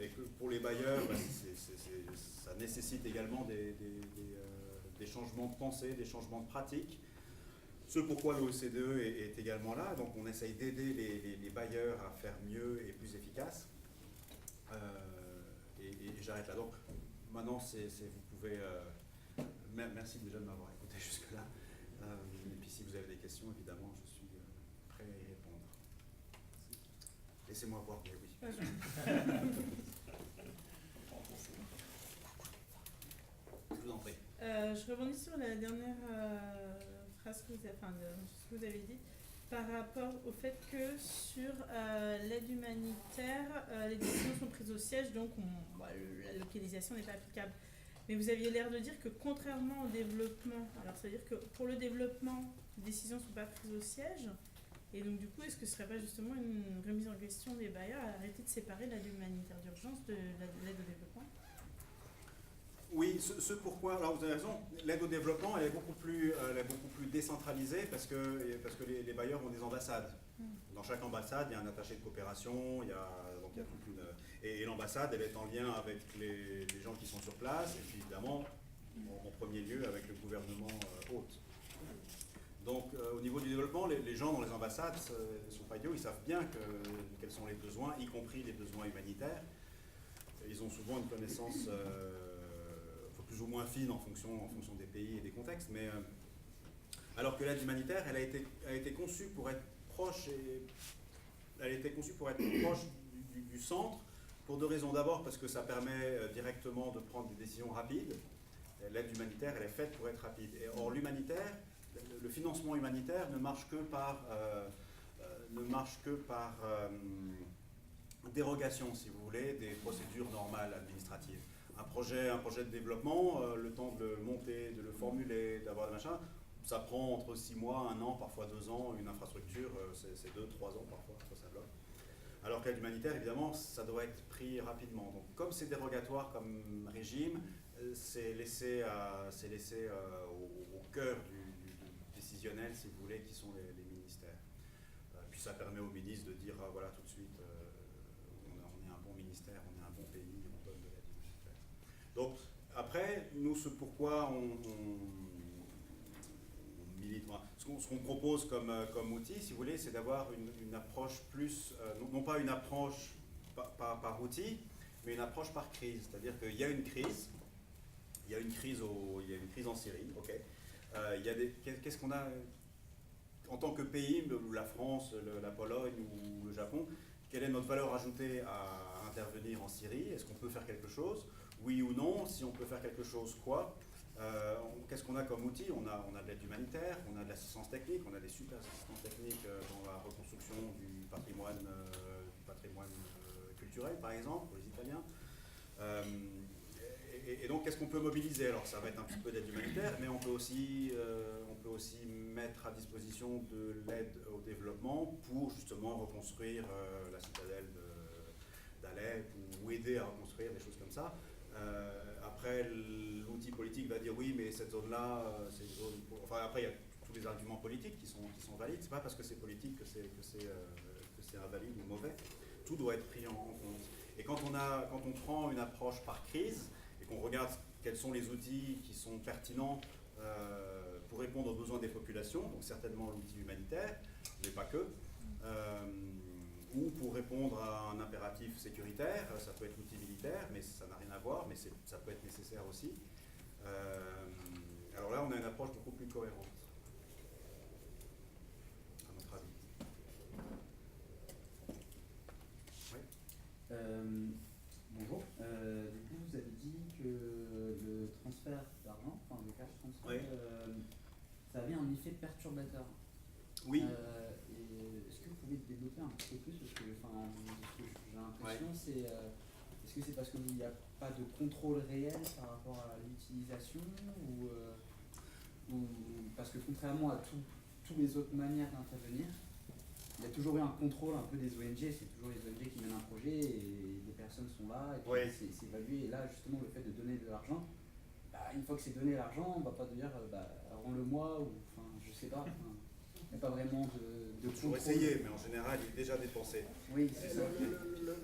Et que pour les bailleurs, ça nécessite également des changements de pensée, des changements de pratique. Ce pourquoi l'OCDE est également là. Donc on essaye d'aider les bailleurs à faire mieux et plus efficace. Et j'arrête là. Donc maintenant, vous pouvez... merci déjà de m'avoir écouté jusque-là. Et puis si vous avez des questions, évidemment, je suis prêt à y répondre. Laissez-moi voir, mais oui. Je vous en prie. Je rebondis sur la dernière phrase que ce que vous avez dit par rapport au fait que sur l'aide humanitaire, les décisions sont prises au siège, donc la localisation n'est pas applicable. Mais vous aviez l'air de dire que contrairement au développement, alors ça veut dire que pour le développement, les décisions ne sont pas prises au siège. Et donc du coup, est-ce que ce ne serait pas justement une remise en question des bailleurs à arrêter de séparer l'aide humanitaire d'urgence de l'aide au développement? Oui, ce pourquoi, alors vous avez raison, l'aide au développement elle est beaucoup plus décentralisée parce que les bailleurs ont des ambassades. Dans chaque ambassade, il y a un attaché de coopération, il y a toute une... Et l'ambassade, elle est en lien avec les gens qui sont sur place, et puis évidemment, en premier lieu, avec le gouvernement hôte. Donc au niveau du développement, les gens dans les ambassades sont pas idiots, ils savent bien quels sont les besoins, y compris les besoins humanitaires. Ils ont souvent une connaissance plus ou moins fine en fonction des pays et des contextes, mais alors que l'aide humanitaire, elle a été conçue pour être proche du centre, pour deux raisons. D'abord parce que ça permet directement de prendre des décisions rapides. L'aide humanitaire, elle est faite pour être rapide. Et or, l'humanitaire, le financement humanitaire ne marche que par dérogation, si vous voulez, des procédures normales administratives. Un projet de développement, le temps de le monter, de le formuler, d'avoir des machins, ça prend entre 6 mois, 1 an, parfois 2 ans. Une infrastructure, c'est 2-3 ans parfois ça bloque. Alors que l'aide humanitaire, évidemment, ça doit être pris rapidement. Donc comme c'est dérogatoire comme régime, c'est laissé au cœur du décisionnel, si vous voulez, qui sont les ministères. Puis ça permet aux ministres de dire, voilà, tout de suite, on est un bon ministère, on est un bon pays, on donne de l'aide humanitaire. Donc après, nous, ce pourquoi on milite, ce qu'on propose comme outil, si vous voulez, c'est d'avoir une approche plus, non pas une approche par outil, mais une approche par crise. C'est-à-dire qu'il y a une crise, il y a une crise en Syrie, ok. Qu'est-ce qu'on a en tant que pays, la France, la Pologne ou le Japon, quelle est notre valeur ajoutée à intervenir en Syrie? Est-ce qu'on peut faire quelque chose? Oui ou non? Si on peut faire quelque chose, quoi? Qu'est-ce qu'on a comme outil? On a de l'aide humanitaire, on a de l'assistance technique, on a des super assistances techniques dans la reconstruction du patrimoine culturel, par exemple, pour les Italiens. Et donc, qu'est-ce qu'on peut mobiliser? Alors, ça va être un petit peu d'aide humanitaire, mais on peut aussi mettre à disposition de l'aide au développement pour justement reconstruire la citadelle d'Alep ou aider à reconstruire des choses comme ça. Après, l'outil politique va dire oui, mais cette zone-là, c'est une zone... Enfin, après, il y a tous les arguments politiques qui sont valides. C'est pas parce que c'est politique que c'est invalide ou mauvais. Tout doit être pris en compte. Et quand on prend une approche par crise, et qu'on regarde quels sont les outils qui sont pertinents pour répondre aux besoins des populations, donc certainement l'outil humanitaire, mais pas que, ou pour répondre à un impératif sécuritaire, ça peut être l'outil militaire, mais ça n'a rien à voir, mais ça peut être nécessaire aussi. Alors là, on a une approche beaucoup plus cohérente, à notre avis. Oui. Bonjour. Du coup, vous avez dit que le transfert d'argent, enfin le cash transfert, oui. Ça avait un effet perturbateur. Oui. Est-ce que vous pouvez développer un petit peu plus? Parce que, ce que j'ai l'impression, c'est... est-ce que c'est parce qu'il n'y a pas de contrôle réel par rapport à l'utilisation ou parce que contrairement à toutes les autres manières d'intervenir, il y a toujours eu un contrôle un peu des ONG, c'est toujours les ONG qui mènent un projet et des personnes sont là et puis c'est évalué. Et là, justement, le fait de donner de l'argent, une fois que c'est donné l'argent, on va pas dire rends-le moi ou enfin, je sais pas. Il n'y a pas vraiment de toujours essayer, mais en général, il est déjà dépensé. Oui, c'est ça.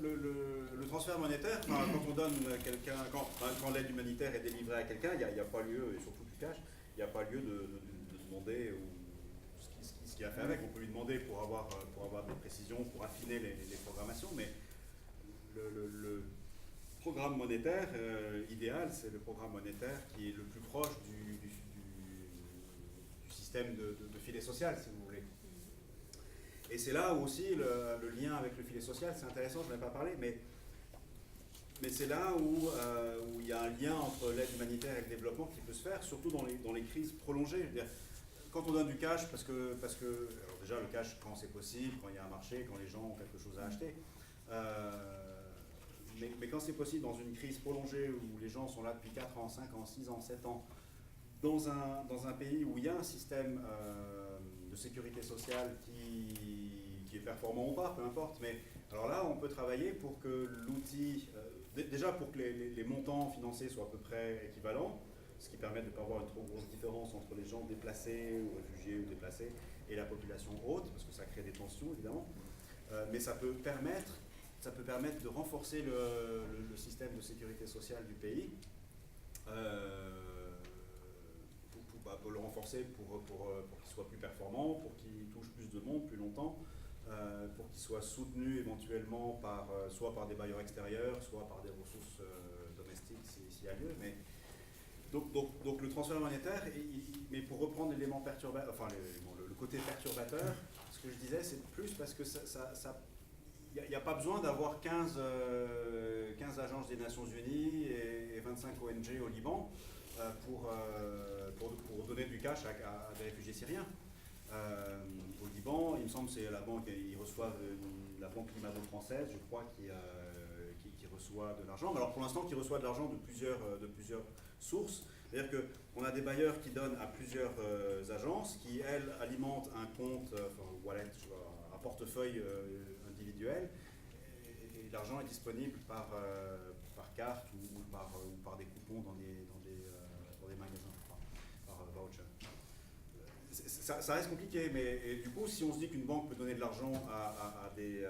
Le transfert monétaire, quand on donne quelqu'un, quand l'aide humanitaire est délivrée à quelqu'un, il n'y a pas lieu, et surtout du cash, il n'y a pas lieu de demander ce qu'il a fait avec. On peut lui demander pour avoir des précisions, pour affiner les programmations, mais le programme monétaire idéal, c'est le programme monétaire qui est le plus proche du système de filet social, si vous voulez. Et c'est là où aussi le lien avec le filet social, c'est intéressant, je n'en ai pas parlé, mais c'est là où il y a un lien entre l'aide humanitaire et le développement qui peut se faire, surtout dans les crises prolongées. Je veux dire, quand on donne du cash, parce que alors déjà le cash quand c'est possible, quand il y a un marché, quand les gens ont quelque chose à acheter, mais quand c'est possible dans une crise prolongée où les gens sont là depuis 4 ans, 5 ans, 6 ans, 7 ans, dans un pays où il y a un système de sécurité sociale qui est performant ou pas, peu importe, mais alors là on peut travailler pour que l'outil, déjà pour que les montants financés soient à peu près équivalents, ce qui permet de ne pas avoir une trop grosse différence entre les gens déplacés ou réfugiés ou déplacés et la population haute, parce que ça crée des tensions évidemment, mais ça peut permettre de renforcer le système de sécurité sociale du pays, pour le renforcer pour qu'il soit plus performant, pour qu'il touche plus de monde plus longtemps, pour qu'il soit soutenu éventuellement soit par des bailleurs extérieurs, soit par des ressources domestiques s'il y a lieu. Mais donc le transfert monétaire, mais pour reprendre l'élément perturbateur, enfin le côté perturbateur, ce que je disais, c'est plus parce que il n'y a pas besoin d'avoir 15 agences des Nations Unies et 25 ONG au Liban pour donner du cash à des réfugiés syriens. Au Liban, il me semble que c'est la banque, ils reçoivent la banque climato-française, je crois, qui reçoit de l'argent. Alors pour l'instant, qui reçoit de l'argent de plusieurs sources. C'est-à-dire qu'on a des bailleurs qui donnent à plusieurs agences qui, elles, alimentent un compte, wallet, un portefeuille individuel, et l'argent est disponible par carte ou par des coupons dans des magasins, par voucher. Ça reste compliqué, mais du coup, si on se dit qu'une banque peut donner de l'argent à des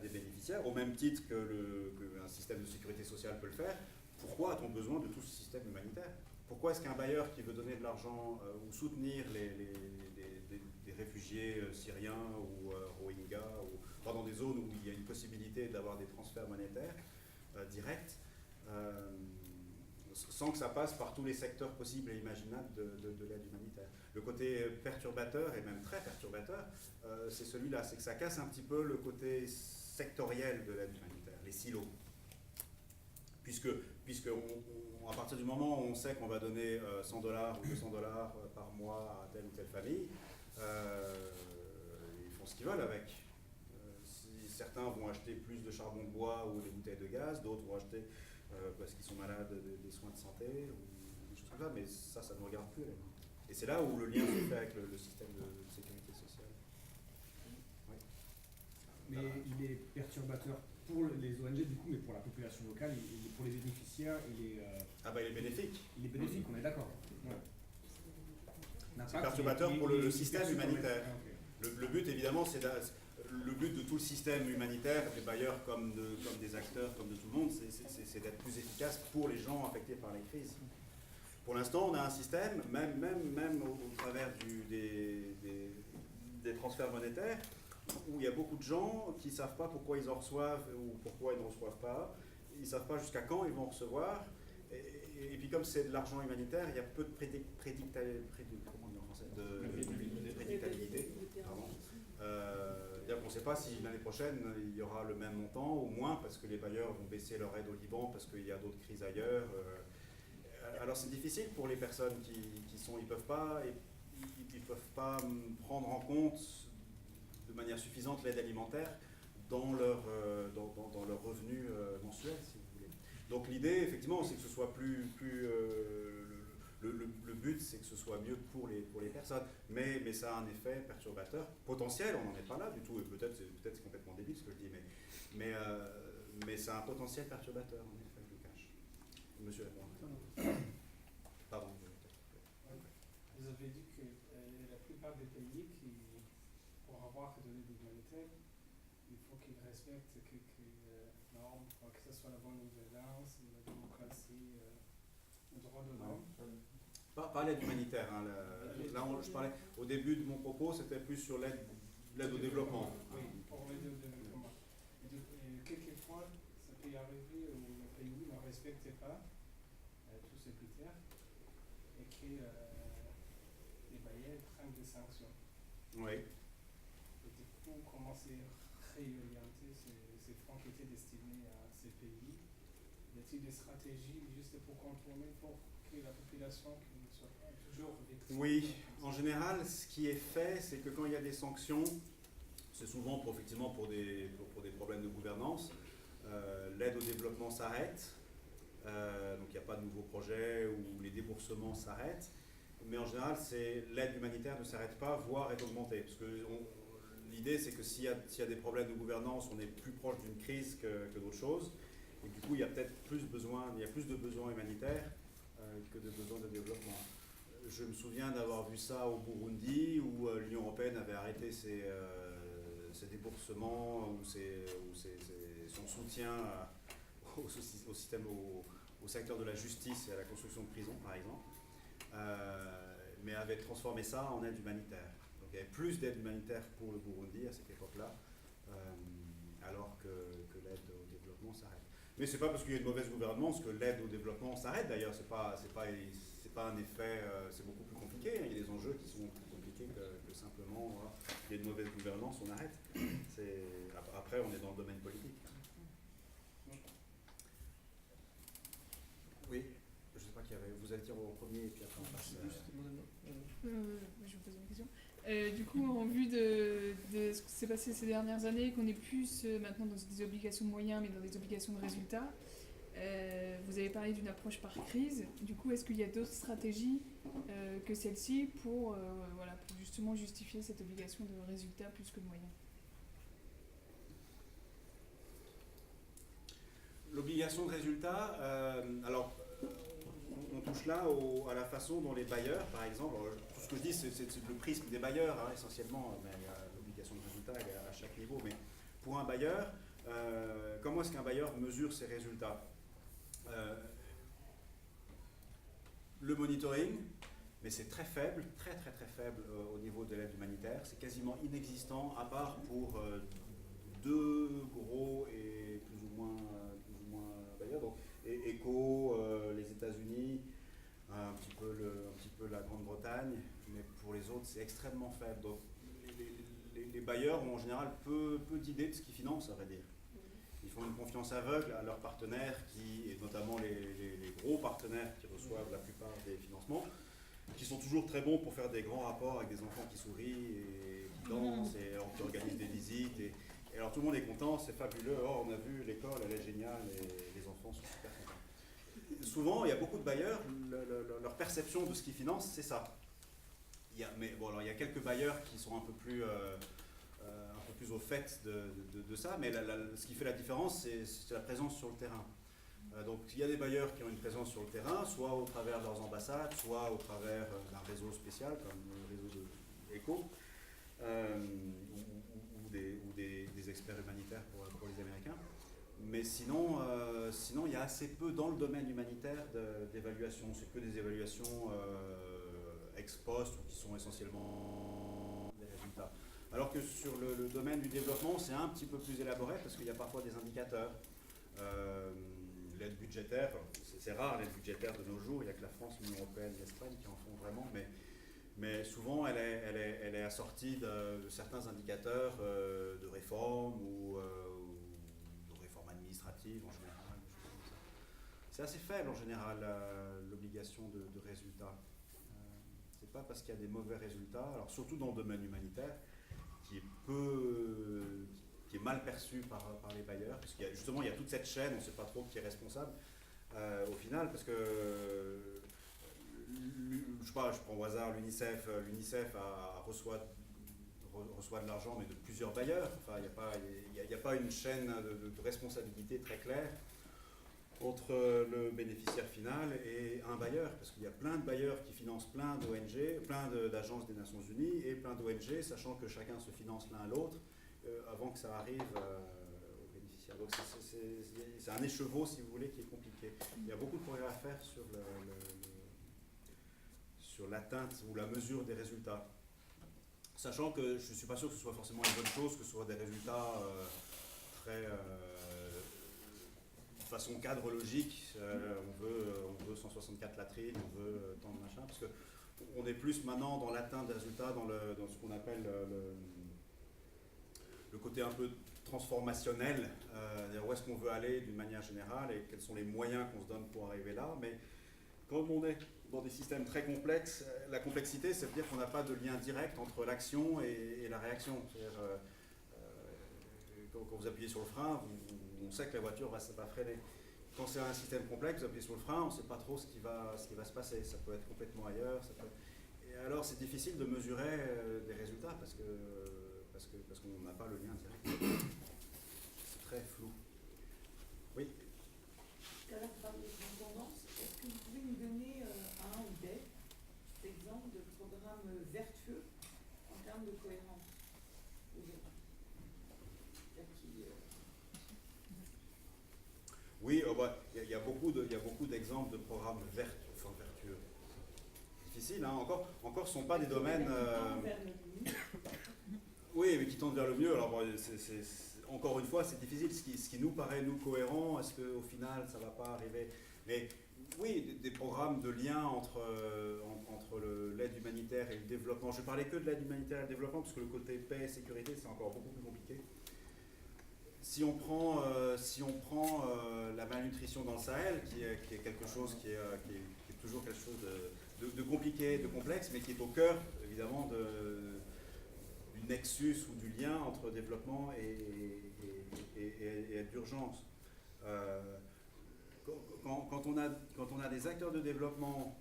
bénéficiaires, au même titre qu'un système de sécurité sociale peut le faire, pourquoi a-t-on besoin de tout ce système humanitaire ? Pourquoi est-ce qu'un bailleur qui veut donner de l'argent ou soutenir des réfugiés syriens ou Rohingyas, ou dans des zones où il y a une possibilité d'avoir des transferts monétaires directs, sans que ça passe par tous les secteurs possibles et imaginables de l'aide humanitaire. Le côté perturbateur, et même très perturbateur, c'est celui-là, c'est que ça casse un petit peu le côté sectoriel de l'aide humanitaire, les silos. Puisque à partir du moment où on sait qu'on va donner $100 ou $200 par mois à telle ou telle famille, ils font ce qu'ils veulent avec. Certains vont acheter plus de charbon de bois ou des bouteilles de gaz, d'autres vont acheter parce qu'ils sont malades des soins de santé ou des choses comme ça, mais ça ne nous regarde plus. Et c'est là où le lien se fait avec le système de sécurité sociale. Oui. Mais il est perturbateur pour les ONG du coup, mais pour la population locale, pour les bénéficiaires, il est bénéfique. Il est bénéfique, on est d'accord. Ouais. C'est perturbateur pour le système humanitaire. Okay. Le but évidemment, le but de tout le système humanitaire, des bailleurs comme des acteurs, comme de tout le monde, c'est d'être plus efficace pour les gens affectés par les crises. Pour l'instant, on a un système, même au travers des transferts monétaires, où il y a beaucoup de gens qui ne savent pas pourquoi ils en reçoivent ou pourquoi ils ne reçoivent pas. Ils ne savent pas jusqu'à quand ils vont recevoir. Et puis comme c'est de l'argent humanitaire, il y a peu de prédictabilité. On ne sait pas si l'année prochaine, il y aura le même montant, ou moins, parce que les bailleurs vont baisser leur aide au Liban, parce qu'il y a d'autres crises ailleurs. Alors c'est difficile pour les personnes ils peuvent pas prendre en compte de manière suffisante l'aide alimentaire dans leur revenu mensuel, si vous voulez. Donc l'idée, effectivement, c'est que ce soit plus Le but, c'est que ce soit mieux pour les personnes, mais ça a un effet perturbateur potentiel, on n'en est pas là du tout, et peut-être c'est complètement débile ce que je dis, mais c'est un potentiel perturbateur, en effet, je le cache. Monsieur Lebon. Pardon. Vous avez dit que la plupart des pays pour avoir de l'aide humanitaire, il faut qu'ils respectent quelques normes, que ce soit la bonne gouvernance, la démocratie, le droit de l'homme. Pas l'aide humanitaire. Hein, je parlais, au début de mon propos, c'était plus sur l'aide au développement. Oui, pour l'aide au développement. Et quelquefois, ça peut arriver où le pays ne respecte pas tous ces critères et que les bailleurs prennent des sanctions. Oui. Et du coup, comment c'est réorienter ces fonds qui étaient destinés à ces pays? Y a-t-il des stratégies juste pour contourner, pour que la population ne soit pas toujours victime? Oui, en général, ce qui est fait, c'est que quand il y a des sanctions, c'est souvent effectivement pour des problèmes de gouvernance. L'aide au développement s'arrête, donc il n'y a pas de nouveaux projets ou les déboursements s'arrêtent. Mais en général, l'aide humanitaire ne s'arrête pas, voire est augmentée. Parce que l'idée, c'est que s'il y a des problèmes de gouvernance, on est plus proche d'une crise que d'autres choses. Et du coup, il y a peut-être plus de besoins humanitaires que de besoins de développement. Je me souviens d'avoir vu ça au Burundi, où l'Union européenne avait arrêté ses déboursements ou son soutien au système, au secteur de la justice et à la construction de prisons, par exemple, mais avait transformé ça en aide humanitaire. Donc il y avait plus d'aide humanitaire pour le Burundi à cette époque-là, alors que l'aide au développement s'arrête. Mais c'est pas parce qu'il y a une mauvaise gouvernance que l'aide au développement s'arrête. D'ailleurs, c'est pas un effet, c'est beaucoup plus compliqué. Il y a des enjeux qui sont plus compliqués que simplement, voilà, il y a une mauvaise gouvernance, on arrête. Après, on est dans le domaine politique. Oui, je ne sais pas qui avait. Vous allez dire au premier et puis après on passe. Je vais poser une question. Du coup, en vue de ce qui s'est passé ces dernières années, qu'on est plus maintenant dans des obligations de moyens, mais dans des obligations de résultats, vous avez parlé d'une approche par crise. Du coup, est-ce qu'il y a d'autres stratégies que celle-ci pour justement justifier cette obligation de résultats plus que de moyens? L'obligation de résultat, alors on touche là à la façon dont les bailleurs, par exemple, tout ce que je dis c'est le prisme des bailleurs hein, essentiellement, mais l'obligation de résultat elle est à chaque niveau, mais pour un bailleur, comment est-ce qu'un bailleur mesure ses résultats? Le monitoring, mais c'est très faible, très faible au niveau de l'aide humanitaire, c'est quasiment inexistant à part pour deux gros et plus ou moins bailleurs, donc ECHO, les États-Unis, un petit peu la Grande-Bretagne, mais pour les autres c'est extrêmement faible. Donc les bailleurs ont en général peu d'idées de ce qu'ils financent, à vrai dire. Ils font une confiance aveugle à leurs partenaires, et notamment les gros partenaires qui reçoivent la plupart des financements, qui sont toujours très bons pour faire des grands rapports avec des enfants qui sourient et qui dansent et qui organisent des visites. Et alors tout le monde est content, c'est fabuleux, oh, on a vu l'école, elle est géniale et les enfants sont super contents. Souvent, il y a beaucoup de bailleurs, leur perception de ce qu'ils financent, c'est ça. Il y a quelques bailleurs qui sont un peu plus au fait de ça, mais ce qui fait la différence, c'est la présence sur le terrain. Donc il y a des bailleurs qui ont une présence sur le terrain, soit au travers de leurs ambassades, soit au travers d'un réseau spécial, comme le réseau de ECHO, ou des experts humanitaires pour les Américains. Mais sinon, il y a assez peu dans le domaine humanitaire d'évaluation. C'est que des évaluations ex post, ou qui sont essentiellement des résultats. Alors que sur le domaine du développement, c'est un petit peu plus élaboré, parce qu'il y a parfois des indicateurs. L'aide budgétaire, c'est rare l'aide budgétaire de nos jours, il n'y a que la France, l'Union européenne, l'Espagne qui en font vraiment, mais souvent elle est assortie de certains indicateurs de réforme ou de réforme administrative en général. C'est assez faible en général l'obligation de résultats. C'est pas parce qu'il y a des mauvais résultats, alors surtout dans le domaine humanitaire, qui est mal perçu par les bailleurs, parce qu'il y a toute cette chaîne, on ne sait pas trop qui est responsable au final, parce que je sais pas, je prends au hasard l'UNICEF. L'UNICEF reçoit de l'argent, mais de plusieurs bailleurs. Enfin, il n'y a pas une chaîne de responsabilité très claire entre le bénéficiaire final et un bailleur, parce qu'il y a plein de bailleurs qui financent plein d'ONG, plein d'agences des Nations Unies et plein d'ONG, sachant que chacun se finance l'un l'autre avant que ça arrive aux bénéficiaires. Donc c'est un écheveau, si vous voulez, qui est compliqué. Il y a beaucoup de progrès à faire sur l'atteinte ou la mesure des résultats. Sachant que je ne suis pas sûr que ce soit forcément une bonne chose, que ce soit des résultats très... de façon cadre logique, on veut 164 latrines, on veut tant de machin, parce qu'on est plus maintenant dans l'atteinte des résultats, dans ce qu'on appelle le côté un peu transformationnel, où est-ce qu'on veut aller d'une manière générale et quels sont les moyens qu'on se donne pour arriver là. Mais quand on est dans des systèmes très complexes, la complexité, c'est de dire qu'on n'a pas de lien direct entre l'action et la réaction. C'est-à-dire, quand vous appuyez sur le frein, on sait que la voiture va freiner. Quand c'est un système complexe, vous appuyez sur le frein, on ne sait pas trop ce qui va se passer. Ça peut être complètement ailleurs. Et alors, c'est difficile de mesurer des résultats parce qu'on n'a pas le lien direct. C'est très flou. Oui. Tout à l'heure, vous parliez de tendance. Est-ce que vous pouvez nous donner un ou des exemples de programmes vertueux en termes de cohérence aujourd'hui? Oui, il y a beaucoup d'exemples de programmes vertueux. Difficile, hein, encore ce ne sont pas des domaines... Oui, mais qui tendent vers le mieux. Alors, encore une fois, c'est difficile. Ce qui nous paraît, nous, cohérent, est-ce qu'au final, ça ne va pas arriver? Mais oui, des programmes de lien entre l'aide humanitaire et le développement. Je ne parlais que de l'aide humanitaire et le développement, parce que le côté paix et sécurité, c'est encore beaucoup plus compliqué. Si on prend la malnutrition dans le Sahel, qui est quelque chose qui est toujours quelque chose de compliqué, de complexe, mais qui est au cœur, évidemment, du nexus ou du lien entre développement et d'urgence. Quand on a des acteurs de développement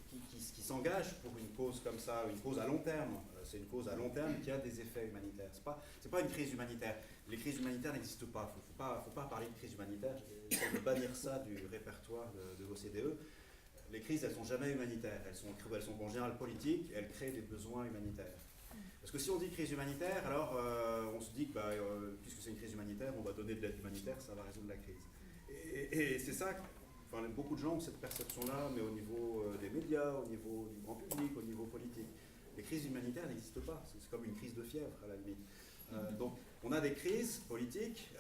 qui s'engagent pour une cause comme ça, une cause à long terme, c'est une cause à long terme qui a des effets humanitaires. C'est pas une crise humanitaire. Les crises humanitaires n'existent pas. Faut pas parler de crise humanitaire. J'essaie de bannir ça du répertoire de l'OCDE. Les crises, elles sont jamais humanitaires. Elles sont en général politiques et elles créent des besoins humanitaires. Parce que si on dit crise humanitaire, alors on se dit que puisque c'est une crise humanitaire, on va donner de l'aide humanitaire, ça va résoudre la crise. Et c'est ça, beaucoup de gens ont cette perception-là, mais au niveau des médias, au niveau du grand public, au niveau politique. Les crises humanitaires n'existent pas, c'est comme une crise de fièvre à la limite. Donc on a des crises politiques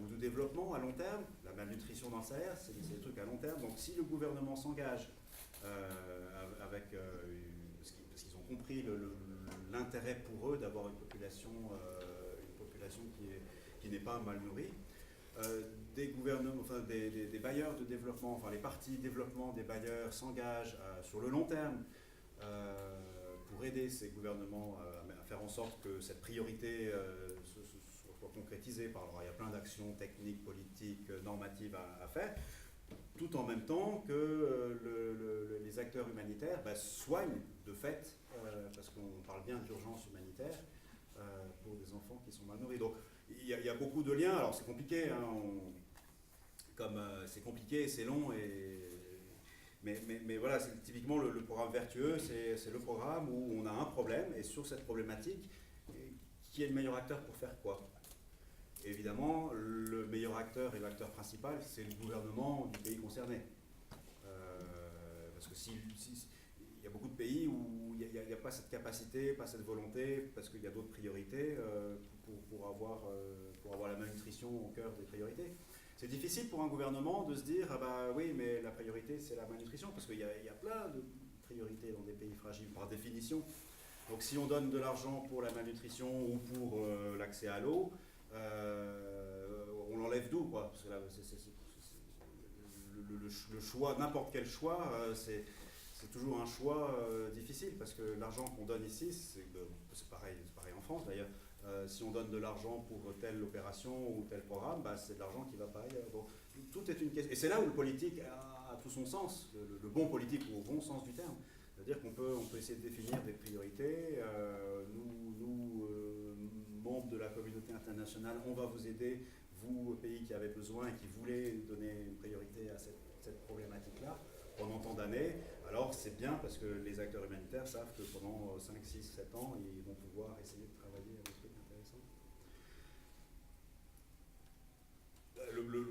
ou de développement à long terme. La malnutrition dans le Sahel, c'est des trucs à long terme. Donc si le gouvernement s'engage avec... parce qu'ils ont compris l'intérêt pour eux d'avoir une population qui n'est pas mal nourrie, des gouvernements, des bailleurs de développement, les partis développement des bailleurs s'engagent sur le long terme pour aider ces gouvernements à faire en sorte que cette priorité soit concrétisée. Alors, il y a plein d'actions techniques, politiques, normatives à faire, tout en même temps que les acteurs humanitaires soignent de fait, parce qu'on parle bien d'urgence humanitaire pour des enfants qui sont mal nourris. Donc il y a beaucoup de liens. Alors c'est compliqué, hein, c'est compliqué, c'est long, mais voilà, c'est typiquement le programme vertueux, c'est le programme où on a un problème, et sur cette problématique, qui est le meilleur acteur pour faire quoi? Et évidemment, le meilleur acteur et l'acteur principal, c'est le gouvernement du pays concerné. Parce que il y a beaucoup de pays où il n'y a pas cette capacité, pas cette volonté, parce qu'il y a d'autres priorités pour avoir la malnutrition au cœur des priorités. C'est difficile pour un gouvernement de se dire « Ah bah oui, mais la priorité, c'est la malnutrition », parce qu'il y a plein de priorités dans des pays fragiles, par définition. Donc si on donne de l'argent pour la malnutrition ou pour l'accès à l'eau, on l'enlève d'où, quoi? Parce que là, le choix, n'importe quel choix, c'est toujours un choix difficile, parce que l'argent qu'on donne ici, c'est pareil en France d'ailleurs, si on donne de l'argent pour telle opération ou tel programme, c'est de l'argent qui ne va pas ailleurs. Donc tout est une question. Et c'est là où le politique a tout son sens, le bon politique au bon sens du terme. C'est-à-dire qu'on peut essayer de définir des priorités. Nous, membres de la communauté internationale, on va vous aider, vous, pays qui avez besoin et qui voulez donner une priorité à cette problématique-là pendant tant d'années. Alors c'est bien parce que les acteurs humanitaires savent que pendant 5, 6, 7 ans, ils vont pouvoir essayer de travailler à des trucs intéressants.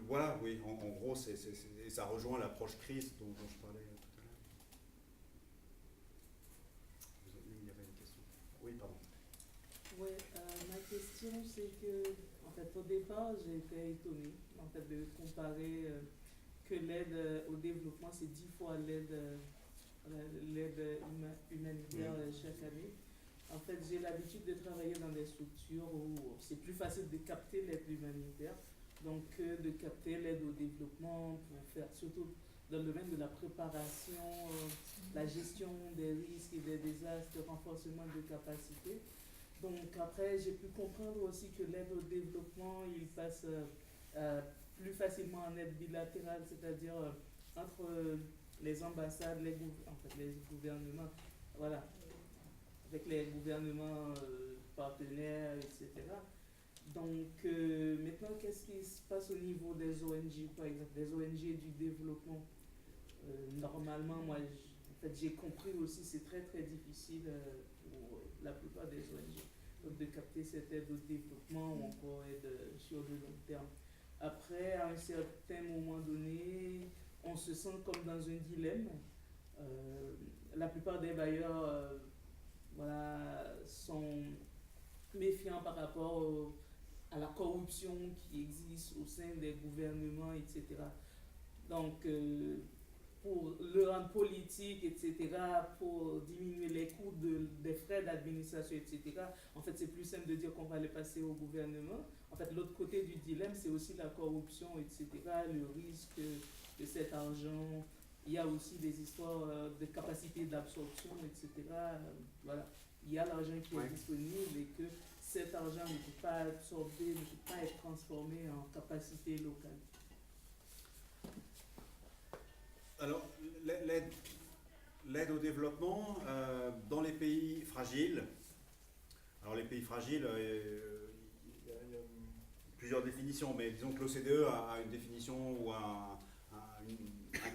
Voilà, oui, en gros, et ça rejoint l'approche crise dont je parlais tout à l'heure. Il y avait une question. Oui, pardon. Oui, ma question c'est que, en fait, au départ, j'ai été étonnée en fait, de comparer que l'aide au développement, c'est 10 fois l'aide humanitaire chaque année. En fait, j'ai l'habitude de travailler dans des structures où c'est plus facile de capter l'aide humanitaire, donc de capter l'aide au développement pour faire, surtout dans le domaine de la préparation, la gestion des risques et des désastres, renforcement de capacités. Donc après, j'ai pu comprendre aussi que l'aide au développement, il passe plus facilement en aide bilatérale, c'est-à-dire entre les ambassades, les gouvernements, voilà, avec les gouvernements partenaires, etc. Donc maintenant, qu'est-ce qui se passe au niveau des ONG, par exemple, des ONG du développement? Normalement, moi, en fait, j'ai compris aussi, c'est très très difficile pour la plupart des ONG donc de capter cette aide au développement ou encore aide sur le long terme. Après, à un certain moment donné, on se sent comme dans un dilemme. La plupart des bailleurs voilà, sont méfiants par rapport à la corruption qui existe au sein des gouvernements, etc. Donc, pour le rendre politique, etc., pour diminuer les coûts des frais d'administration, etc., en fait, c'est plus simple de dire qu'on va les passer au gouvernement. En fait, l'autre côté du dilemme, c'est aussi la corruption, etc., le risque de cet argent. Il y a aussi des histoires de capacité d'absorption, etc. Voilà. Il y a l'argent qui est disponible et que cet argent ne peut pas absorber, ne peut pas être transformé en capacité locale. Alors, l'aide au développement dans les pays fragiles. Alors, les pays fragiles, il y a plusieurs définitions, mais disons que l'OCDE a une définition ou un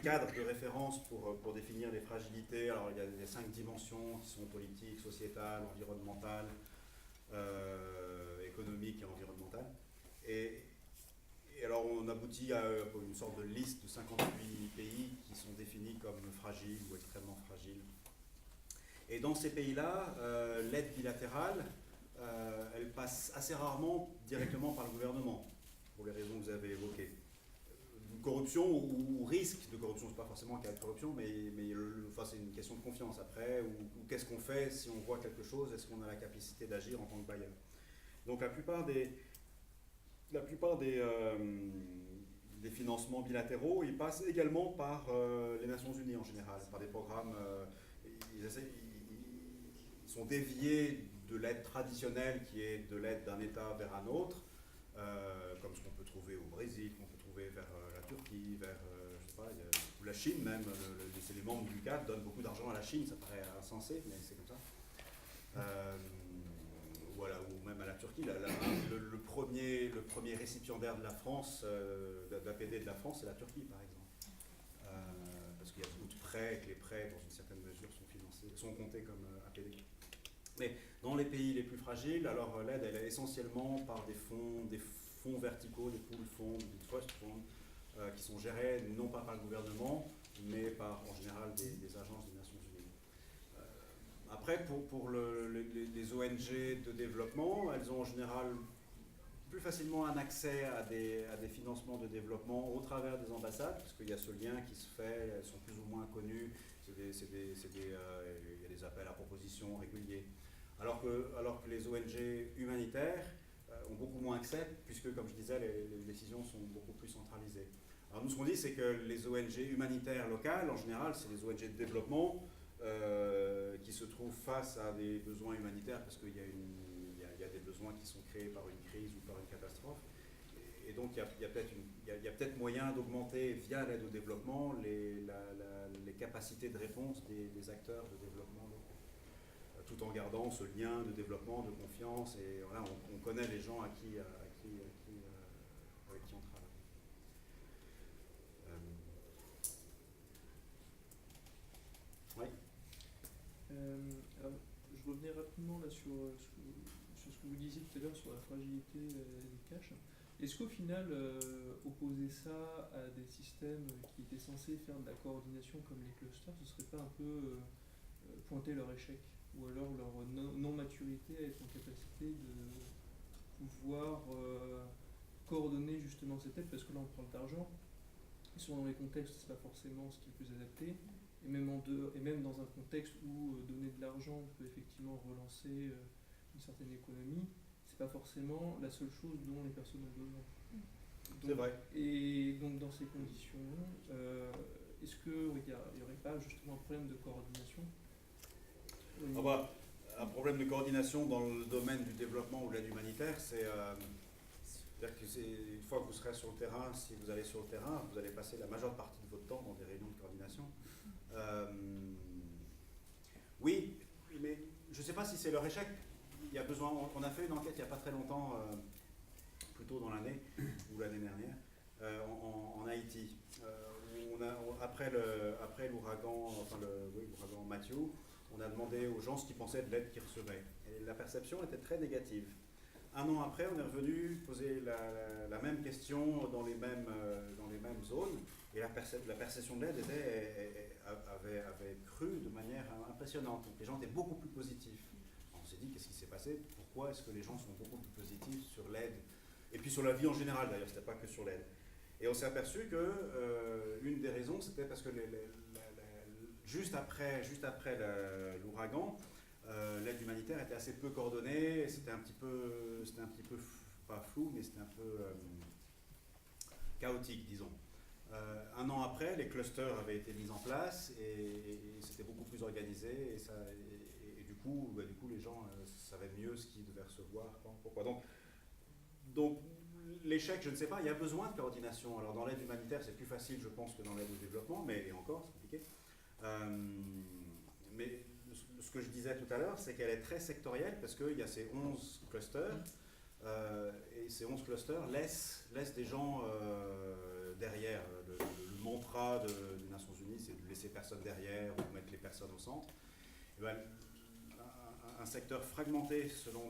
cadre de référence pour définir les fragilités. Alors, il y a 5 dimensions qui sont politiques, sociétales, environnementales, économiques et environnementales. Et alors on aboutit à une sorte de liste de 58 pays qui sont définis comme fragiles ou extrêmement fragiles. Et dans ces pays-là, l'aide bilatérale, elle passe assez rarement directement par le gouvernement, pour les raisons que vous avez évoquées. Corruption ou risque de corruption, c'est pas forcément un cas de corruption, mais enfin, c'est une question de confiance après, ou qu'est-ce qu'on fait si on voit quelque chose, est-ce qu'on a la capacité d'agir en tant que bailleur. Donc la plupart des financements bilatéraux, ils passent également par les Nations Unies en général, par des programmes, ils sont déviés de l'aide traditionnelle qui est de l'aide d'un État vers un autre, comme ce qu'on peut trouver au Brésil, qu'on peut trouver vers la Turquie, vers je sais pas, ou la Chine même, les membres du GATT donnent beaucoup d'argent à la Chine, ça paraît insensé, mais c'est comme ça. Voilà, ou même à la Turquie, le premier récipiendaire de la France, d'APD de la France, c'est la Turquie par exemple. Parce qu'il y a beaucoup de prêts et que les prêts, dans une certaine mesure, sont comptés comme APD. Mais dans les pays les plus fragiles, alors l'aide elle est essentiellement par des fonds verticaux, des pool funds, des trust funds, qui sont gérés non pas par le gouvernement, mais par en général des agences des Nations Unies. Après, pour les ONG de développement, elles ont en général plus facilement un accès à des financements de développement au travers des ambassades, parce qu'il y a ce lien qui se fait, elles sont plus ou moins connues, il y a des appels à propositions réguliers. Alors que les ONG humanitaires ont beaucoup moins accès, puisque, comme je disais, les décisions sont beaucoup plus centralisées. Alors nous, ce qu'on dit, c'est que les ONG humanitaires locales, en général, c'est les ONG de développement qui se trouvent face à des besoins humanitaires, parce qu'il y a des besoins qui sont créés par une crise ou par une catastrophe. et donc il y a peut-être moyen d'augmenter via l'aide au développement les capacités de réponse des acteurs de développement locaux, tout en gardant ce lien de développement, de confiance, et voilà, on connaît les gens avec qui on travaille. Oui. Alors, je revenais rapidement là sur ce que vous disiez tout à l'heure sur la fragilité des caches. Est-ce qu'au final, opposer ça à des systèmes qui étaient censés faire de la coordination comme les clusters, ce serait pas un peu pointer leur échec, ou alors leur non-maturité à être en capacité de pouvoir coordonner justement cette aide, parce que là on parle d'argent, et souvent dans les contextes c'est pas forcément ce qui est le plus adapté, et même dans un contexte où donner de l'argent peut effectivement relancer une certaine économie, c'est pas forcément la seule chose dont les personnes ont besoin. C'est vrai. Et donc dans ces conditions, est-ce qu'il n'y aurait pas justement un problème de coordination un problème de coordination dans le domaine du développement ou de l'aide humanitaire, c'est-à-dire que une fois que vous serez sur le terrain, si vous allez sur le terrain, vous allez passer la majeure partie de votre temps dans des réunions de coordination. Oui, mais je ne sais pas si c'est leur échec. Il y a besoin. On a fait une enquête il n'y a pas très longtemps, plutôt dans l'année ou l'année dernière, en Haïti. Après l'ouragan, l'ouragan Matthew, on a demandé aux gens ce qu'ils pensaient de l'aide qu'ils recevaient. Et la perception était très négative. Un an après, on est revenu poser la même question dans les mêmes zones, et la perception de l'aide avait cru de manière impressionnante. Donc les gens étaient beaucoup plus positifs. On s'est dit, qu'est-ce qui s'est passé? Pourquoi est-ce que les gens sont beaucoup plus positifs sur l'aide? Et puis sur la vie en général d'ailleurs, c'était pas que sur l'aide. Et on s'est aperçu que une des raisons, c'était parce que juste après l'ouragan, l'aide humanitaire était assez peu coordonnée, c'était un petit peu pas flou, mais c'était un peu chaotique, disons. Un an après, les clusters avaient été mis en place et c'était beaucoup plus organisé, et du coup les gens savaient mieux ce qu'ils devaient recevoir, pourquoi. Donc l'échec, je ne sais pas, il y a besoin de coordination. Alors dans l'aide humanitaire, c'est plus facile, je pense, que dans l'aide au développement, mais encore, c'est compliqué. Mais ce que je disais tout à l'heure, c'est qu'elle est très sectorielle parce qu'il y a ces 11 clusters, et ces 11 clusters laissent des gens derrière. Le mantra des Nations Unies, c'est de laisser personne derrière ou de mettre les personnes au centre. Et ben, un secteur fragmenté selon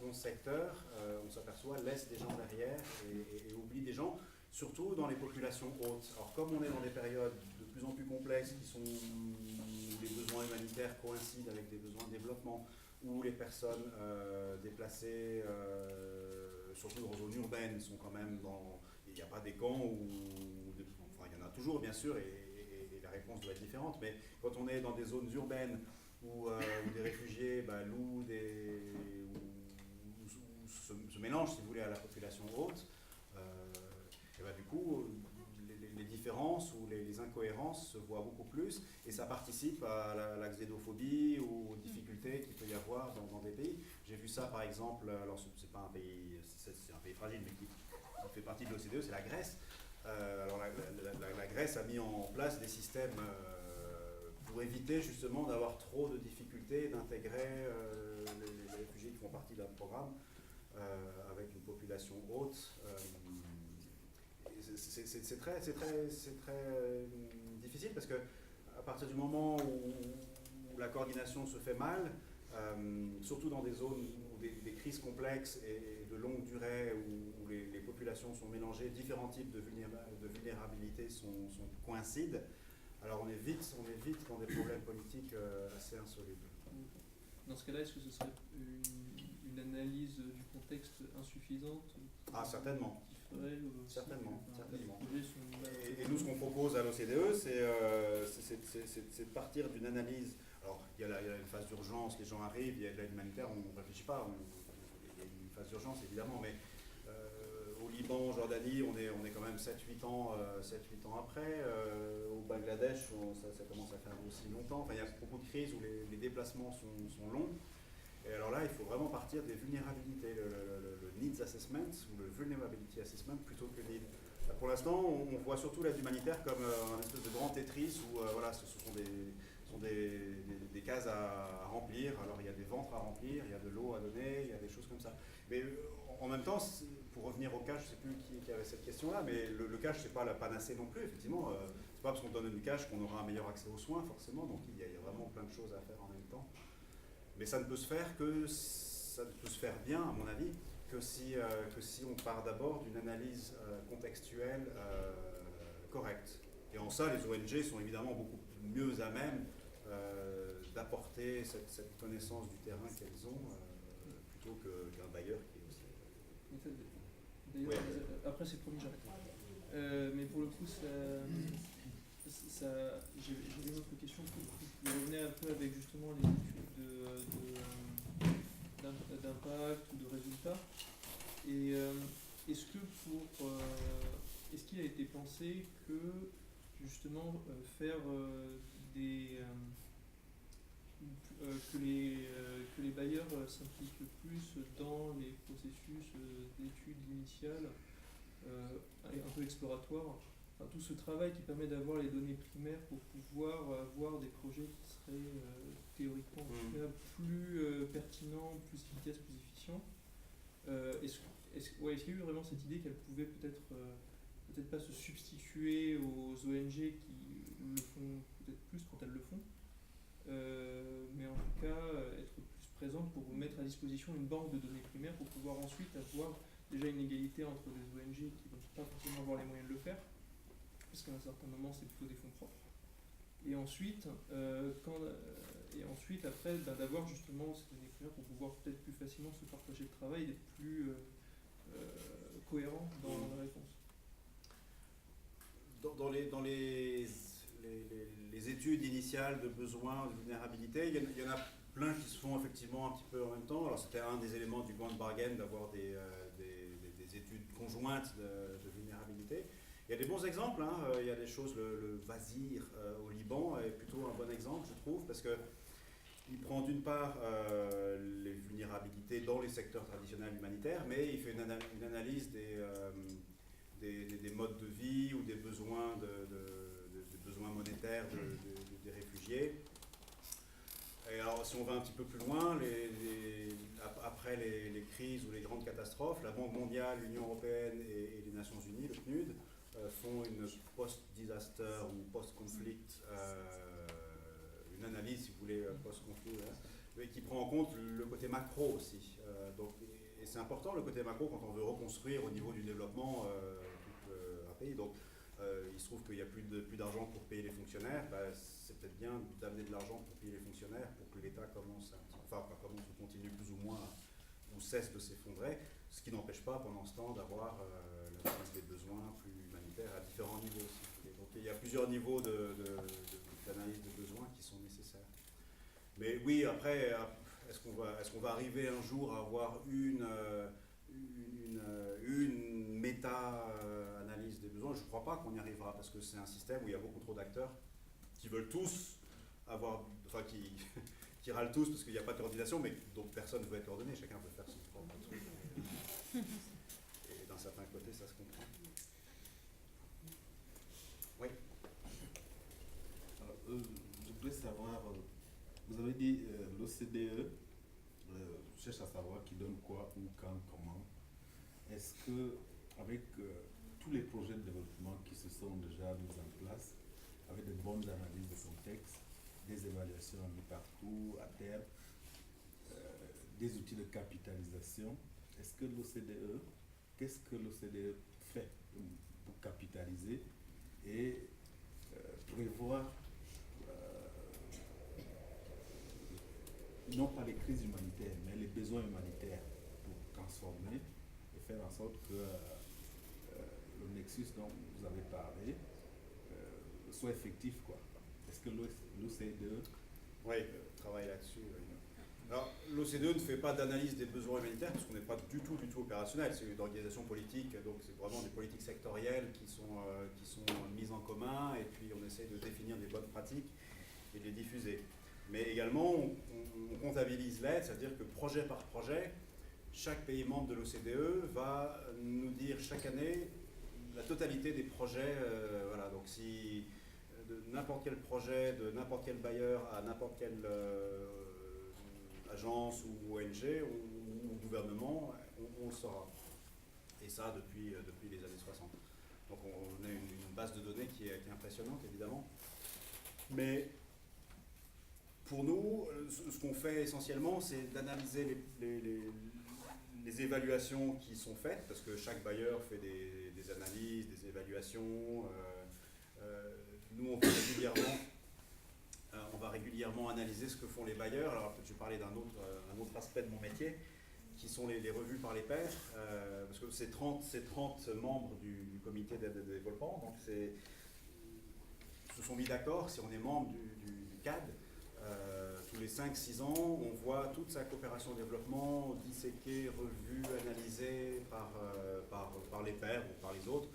11 secteurs, on s'aperçoit, laisse des gens derrière et oublie des gens, surtout dans les populations hautes. Alors comme on est dans des périodes de plus en plus complexes, où les besoins humanitaires coïncident avec des besoins de développement, où les personnes déplacées, surtout dans les zones urbaines, sont quand même dans... Il n'y a pas des camps enfin il y en a toujours bien sûr, et la réponse doit être différente, mais quand on est dans des zones urbaines où des réfugiés louent ou se mélangent, si vous voulez, à la population haute, et du coup, les différences ou les incohérences se voient beaucoup plus, et ça participe à la xénophobie ou aux difficultés qu'il peut y avoir dans des pays. J'ai vu ça par exemple, alors c'est pas un pays, c'est un pays fragile, mais qui fait partie de l'OCDE, c'est la Grèce. Alors la Grèce a mis en place des systèmes pour éviter justement d'avoir trop de difficultés d'intégrer les réfugiés qui font partie d'un programme avec une population haute. C'est très difficile parce que à partir du moment où la coordination se fait mal, surtout dans des zones où des crises complexes et de longue durée, où les populations sont mélangées, différents types de vulnérabilité coïncident, alors on est vite dans des problèmes politiques assez insolubles. Dans ce cas-là, est-ce que ce serait une analyse du contexte insuffisante? Ah, certainement. Certainement. Et nous, ce qu'on propose à l'OCDE, c'est de partir d'une analyse. Alors, il y a une phase d'urgence, les gens arrivent, il y a de l'aide humanitaire, on ne réfléchit pas, il y a une phase d'urgence évidemment, mais au Liban, en Jordanie, on est quand même 7-8 ans après. Au Bangladesh, ça commence à faire aussi longtemps. Enfin, il y a beaucoup de crises où les déplacements sont longs. Et alors là, il faut vraiment partir des vulnérabilités. Le nid needs assessment ou le vulnerability assessment plutôt que need. Pour l'instant, on voit surtout l'aide humanitaire comme un espèce de grand Tetris où voilà, ce sont des cases à remplir. Alors il y a des ventres à remplir, il y a de l'eau à donner, il y a des choses comme ça. Mais en même temps, pour revenir au cash, je ne sais plus qui avait cette question-là, mais le cash, c'est pas la panacée non plus, effectivement. C'est pas parce qu'on donne du cash qu'on aura un meilleur accès aux soins, forcément. Donc il y a vraiment plein de choses à faire en même temps. Mais ça ne peut se faire bien, à mon avis, que si on part d'abord d'une analyse contextuelle correcte. Et en ça, les ONG sont évidemment beaucoup mieux à même d'apporter cette connaissance du terrain qu'elles ont plutôt qu'un bailleur qui est aussi... D'ailleurs, Ouais. après c'est promis, j'arrête. Mais pour le coup, j'ai une autre question qui revenait un peu avec justement les études d'impact ou de résultats. Et est-ce qu'il a été pensé que justement faire que les bailleurs s'impliquent plus dans les processus d'études initiales un peu exploratoires, enfin, tout ce travail qui permet d'avoir les données primaires pour pouvoir avoir des projets qui seraient théoriquement plus pertinents, plus efficaces, plus efficients. Est-ce qu'il y a eu vraiment cette idée qu'elle pouvait peut-être pas se substituer aux ONG qui le font peut-être plus quand elles le font, mais en tout cas être plus présente pour mettre à disposition une banque de données primaires pour pouvoir ensuite avoir déjà une égalité entre les ONG qui ne vont pas forcément avoir les moyens de le faire, parce qu'à un certain moment c'est plutôt des fonds propres. Et ensuite, après, d'avoir justement ces données primaires pour pouvoir peut-être plus facilement se partager le travail et d'être plus cohérent dans la réponse. Dans les études initiales de besoins, de vulnérabilité, il y en a plein qui se font effectivement un petit peu en même temps. Alors c'était un des éléments du grand bargain d'avoir des études conjointes de vulnérabilité. Il y a des bons exemples, hein. Il y a des choses, le Vazir au Liban est plutôt un bon exemple, je trouve, parce qu'il prend d'une part les vulnérabilités dans les secteurs traditionnels humanitaires, mais il fait une analyse des modes de vie ou des besoins, des besoins monétaires des réfugiés. Et alors, si on va un petit peu plus loin, après les crises ou les grandes catastrophes, la Banque mondiale, l'Union européenne et les Nations unies, le PNUD, font une post-disaster ou post-conflict, une analyse, si vous voulez, post-conflit, mais qui prend en compte le côté macro aussi. Et c'est important, le côté macro, quand on veut reconstruire au niveau du développement un pays. Donc, il se trouve qu'il n'y a plus d'argent pour payer les fonctionnaires. C'est peut-être bien d'amener de l'argent pour payer les fonctionnaires pour que l'État commence ou continue plus ou moins ou cesse de s'effondrer, ce qui n'empêche pas pendant ce temps d'avoir l'analyse des besoins plus humanitaires à différents niveaux aussi. Donc il y a plusieurs niveaux d'analyse des besoins qui sont nécessaires. Mais oui, après, est-ce qu'on va arriver un jour à avoir une méta-analyse des besoins? Je ne crois pas qu'on y arrivera, parce que c'est un système où il y a beaucoup trop d'acteurs qui veulent tous qui râlent tous parce qu'il n'y a pas de coordination, mais dont personne ne veut être coordonné, chacun veut faire son propre truc. Et d'un certain côté, ça se comprend. Oui. Alors, je voudrais savoir, vous avez dit l'OCDE cherche à savoir qui donne quoi, où, quand, comment. Est-ce que, avec tous les projets de développement qui se sont déjà mis en place, avec de bonnes analyses de contexte, des évaluations mises partout, à terre, des outils de capitalisation, qu'est-ce que l'OCDE fait pour capitaliser et prévoir non pas les crises humanitaires, mais les besoins humanitaires pour transformer et faire en sorte que le nexus dont vous avez parlé soit effectif, quoi. Est-ce que l'OCDE travaille là-dessus. Alors, l'OCDE ne fait pas d'analyse des besoins humanitaires parce qu'on n'est pas du tout opérationnel. C'est une organisation politique, donc c'est vraiment des politiques sectorielles qui sont mises en commun et puis on essaye de définir des bonnes pratiques et de les diffuser. Mais également, on comptabilise l'aide, c'est-à-dire que projet par projet, chaque pays membre de l'OCDE va nous dire chaque année la totalité des projets. Voilà, donc si de n'importe quel projet, de n'importe quel bailleur à n'importe quelle agence ou ONG ou gouvernement, on le saura. Et ça depuis les années 60. Donc on a une base de données qui est impressionnante, évidemment. Mais pour nous, ce qu'on fait essentiellement, c'est d'analyser les évaluations qui sont faites, parce que chaque bailleur fait des analyses, des évaluations. Nous, on va régulièrement analyser ce que font les bailleurs. Alors peut-être je vais parler d'un autre aspect de mon métier, qui sont les revues par les pairs, parce que c'est 30 membres du comité d'aide au développement, donc se sont mis d'accord, si on est membre du CAD, tous les 5-6 ans, on voit toute sa coopération au développement disséquée, revue, analysée par les pairs ou par les autres,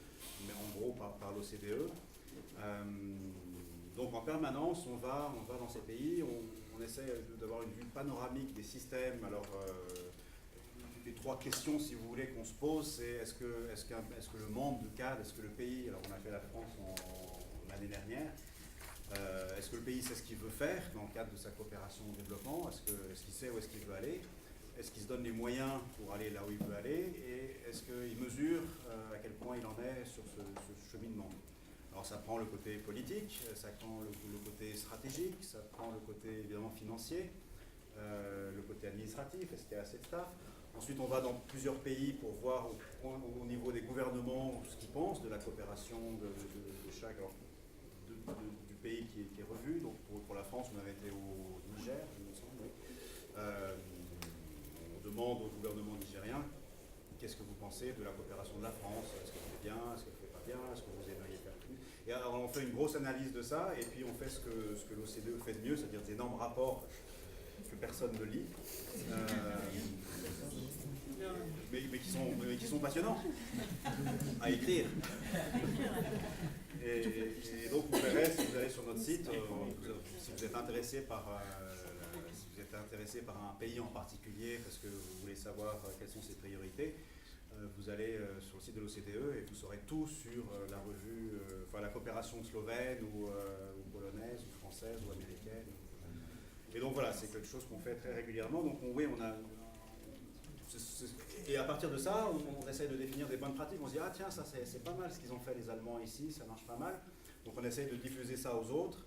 mais en gros par l'OCDE. Donc en permanence, on va dans ces pays, on essaie d'avoir une vue panoramique des systèmes. Alors, les 3 questions, si vous voulez, qu'on se pose, c'est est-ce que le membre du CAD, est-ce que le pays, alors on a fait la France l'année dernière, est-ce que le pays sait ce qu'il veut faire dans le cadre de sa coopération au développement, est-ce qu'il sait où est-ce qu'il veut aller, est-ce qu'il se donne les moyens pour aller là où il veut aller, et est-ce qu'il mesure à quel point il en est sur ce cheminement. Alors ça prend le côté politique, ça prend le côté stratégique, ça prend le côté évidemment financier, le côté administratif, est-ce qu'il y a assez de staff. Ensuite, on va dans plusieurs pays pour voir au niveau des gouvernements ce qu'ils pensent de la coopération de chaque du pays qui est revu. Donc pour la France, on avait été au Niger, il me semble. Oui. On demande au gouvernement nigérien qu'est-ce que vous pensez de la coopération de la France. Est-ce qu'elle fait bien, est-ce qu'elle ne fait pas bien, est-ce que vous aimeriez faire plus. Et alors on fait une grosse analyse de ça, et puis on fait ce que l'OCDE fait de mieux, c'est-à-dire des énormes rapports que personne ne lit. Mais qui sont passionnants à écrire. Et donc vous verrez, si vous allez sur notre site, si vous êtes intéressé par un pays en particulier, parce que vous voulez savoir quelles sont ses priorités, vous allez sur le site de l'OCDE et vous saurez tout sur la revue, la coopération slovène ou polonaise ou française ou américaine. Et donc voilà, c'est quelque chose qu'on fait très régulièrement. Donc et à partir de ça, on essaie de définir des bonnes pratiques. On se dit, ah tiens, ça c'est pas mal ce qu'ils ont fait les Allemands ici, ça marche pas mal. Donc on essaie de diffuser ça aux autres,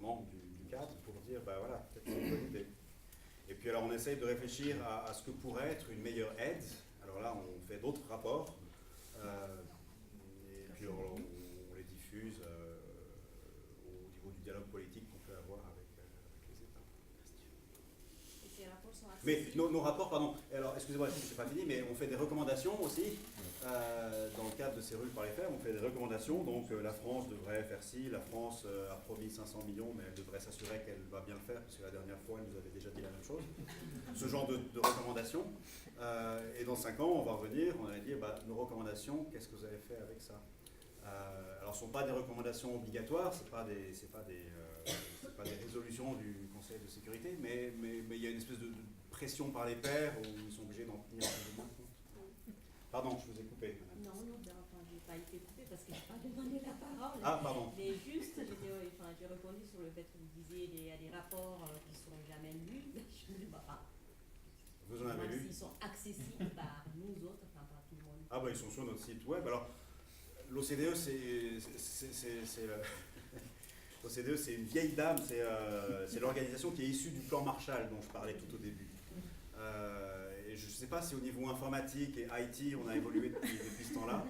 membres du cadre, pour dire, bah voilà, peut-être c'est une bonne idée. Et puis alors on essaie de réfléchir à ce que pourrait être une meilleure aide. Alors là, on fait d'autres rapports, et puis on les diffuse au niveau du dialogue politique qu'on peut avoir avec les États. Et ces rapports sont Mais nos rapports, pardon, alors excusez-moi, c'est pas fini, mais on fait des recommandations aussi, dans le cadre de ces rues par les pairs, on fait des recommandations, donc la France devrait faire ci, la France a promis 500 millions, mais elle devrait s'assurer qu'elle va bien le faire, parce que la dernière fois, elle nous avait déjà dit la même chose. Ce genre de recommandations. Et dans 5 ans, on va revenir, on va dire, nos recommandations, qu'est-ce que vous avez fait avec ça? Alors, ce ne sont pas des recommandations obligatoires, ce ne sont pas des résolutions du Conseil de sécurité, mais il y a une espèce de pression par les pairs où ils sont obligés d'en tenir compte. Pardon, je vous ai coupé. Non, enfin, je n'ai pas été coupée parce que je n'ai pas demandé la parole. Ah, pardon. Mais juste, j'ai répondu sur le fait que vous disiez qu'il y a des rapports qui ne sont jamais lus. Je ne sais pas. Vous en avez lu? S'ils sont accessibles par nous autres, enfin par tout le monde. Ah, ils sont sur notre site web. Alors, l'OCDE, l'OCDE, c'est une vieille dame, c'est l'organisation qui est issue du plan Marshall dont je parlais tout au début. Et je ne sais pas si au niveau informatique et IT, on a évolué depuis ce temps-là.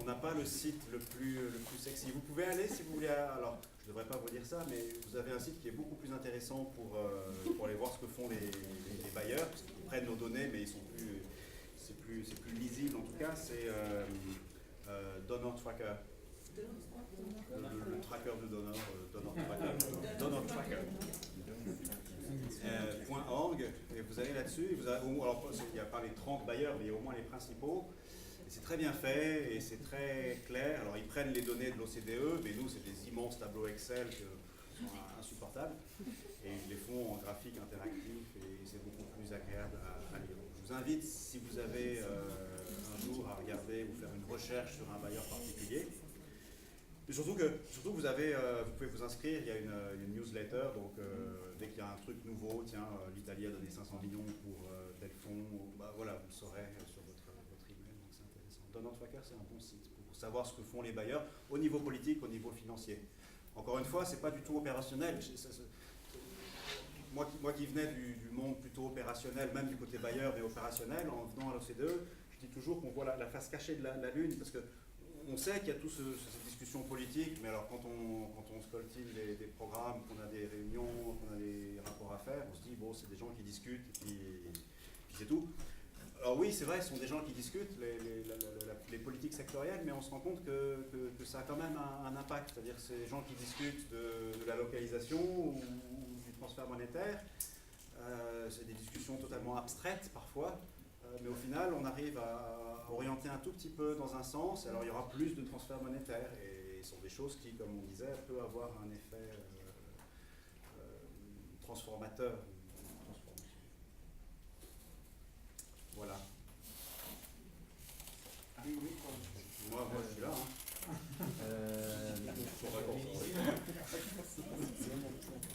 On n'a pas le site le plus sexy. Vous pouvez aller si vous voulez. Alors, je ne devrais pas vous dire ça, mais vous avez un site qui est beaucoup plus intéressant pour aller voir ce que font les bailleurs, parce qu'ils prennent nos données, mais c'est plus lisible en tout cas. C'est Donor Tracker. Le tracker de donneurs, Donor Tracker. .org, et vous allez là-dessus, alors il n'y a pas les 30 bailleurs, mais il y a au moins les principaux. Et c'est très bien fait et c'est très clair. Alors ils prennent les données de l'OCDE, mais nous c'est des immenses tableaux Excel qui sont insupportables. Et ils les font en graphique interactif et c'est beaucoup plus agréable à lire. Je vous invite, si vous avez un jour à regarder ou faire une recherche sur un bailleur particulier. Et surtout que vous pouvez vous inscrire, il y a une newsletter, donc dès qu'il y a un truc nouveau, tiens, l'Italie a donné 500 millions pour tel fonds, bah, voilà, vous le saurez sur votre email, donc c'est intéressant. Donald Tracker, c'est un bon site pour savoir ce que font les bailleurs au niveau politique, au niveau financier. Encore une fois, c'est pas du tout opérationnel. Moi qui venais du monde plutôt opérationnel, même du côté bailleur, mais opérationnel, en venant à l'OCDE, je dis toujours qu'on voit la face cachée de la Lune, parce que on sait qu'il y a toutes ces discussions politiques, mais alors quand on scoltine des programmes, qu'on a des réunions, qu'on a des rapports à faire, on se dit, bon, c'est des gens qui discutent, et puis c'est tout. Alors oui, c'est vrai, ce sont des gens qui discutent, les politiques sectorielles, mais on se rend compte que ça a quand même un impact. C'est-à-dire que ces gens qui discutent de la localisation ou du transfert monétaire, c'est des discussions totalement abstraites parfois, mais au final, on arrive à orienter un tout petit peu dans un sens. Alors il y aura plus de transferts monétaires, et ce sont des choses qui, comme on disait, peuvent avoir un effet transformateur. Voilà. Moi, je suis là.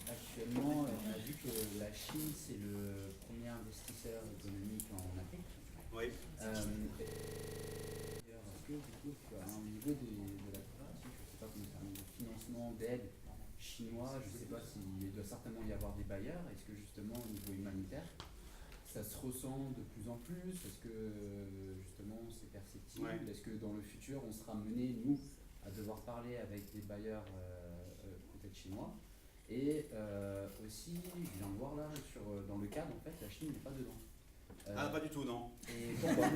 Actuellement, on a vu que la Chine, c'est le premier investisseur économique en Afrique. Oui. Est-ce que du coup, au niveau de la pratique, je ne sais pas comment ça, de financement, d'aide chinois, je ne sais pas s'il doit certainement y avoir des bailleurs. Est-ce que justement au niveau humanitaire, ça se ressent de plus en plus? Est-ce que justement c'est perceptible? Ouais. Est-ce que dans le futur on sera mené, nous, à devoir parler avec des bailleurs peut-être chinois? Et aussi, je viens de voir là, dans le cadre, en fait, la Chine n'est pas dedans. Pas du tout, non. Et pourquoi?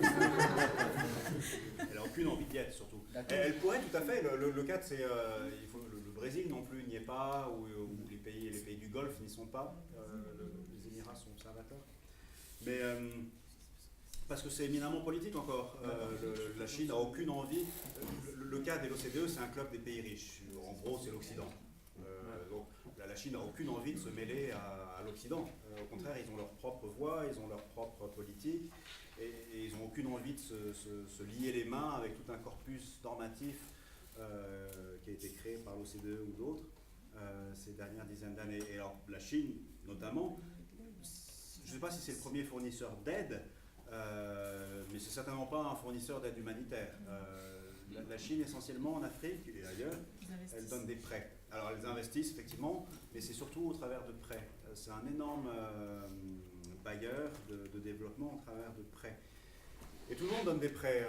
Elle n'a aucune envie d'y être, surtout. Elle pourrait, tout à fait. Le cadre, c'est... le Brésil non plus n'y est pas, ou les pays du Golfe n'y sont pas. Les Émirats sont observateurs. Mais parce que c'est éminemment politique encore. La Chine n'a aucune envie. Le cadre et l'OCDE, c'est un club des pays riches. En gros, c'est l'Occident. Donc la Chine n'a aucune envie de se mêler à l'Occident. Au contraire, ils ont leur propre voix, ils ont leur propre politique, et ils n'ont aucune envie de se lier les mains avec tout un corpus normatif qui a été créé par l'OCDE ou d'autres ces dernières dizaines d'années. Et alors la Chine, notamment, je ne sais pas si c'est le premier fournisseur d'aide, mais c'est certainement pas un fournisseur d'aide humanitaire. La Chine, essentiellement en Afrique et ailleurs, elle donne des prêts. Alors elles investissent effectivement, mais c'est surtout au travers de prêts. C'est un énorme bailleur de développement au travers de prêts. Et tout le monde donne des prêts,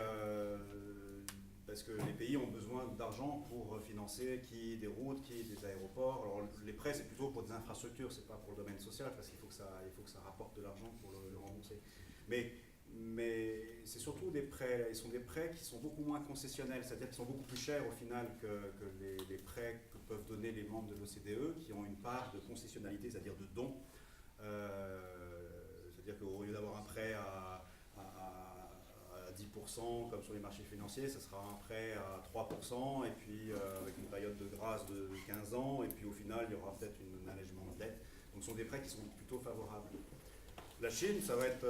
parce que les pays ont besoin d'argent pour financer qui des routes, qui des aéroports. Alors les prêts, c'est plutôt pour des infrastructures, c'est pas pour le domaine social, parce qu'il faut que ça rapporte de l'argent pour le rembourser. Mais c'est surtout des prêts, ils sont des prêts qui sont beaucoup moins concessionnels, c'est-à-dire qu'ils sont beaucoup plus chers au final que les prêts que peuvent donner les membres de l'OCDE, qui ont une part de concessionnalité, c'est-à-dire de don. C'est-à-dire qu'au lieu d'avoir un prêt à 10%, comme sur les marchés financiers, ça sera un prêt à 3%, et puis avec une période de grâce de 15 ans, et puis au final, il y aura peut-être un allègement de dette. Donc ce sont des prêts qui sont plutôt favorables. La Chine, ça va être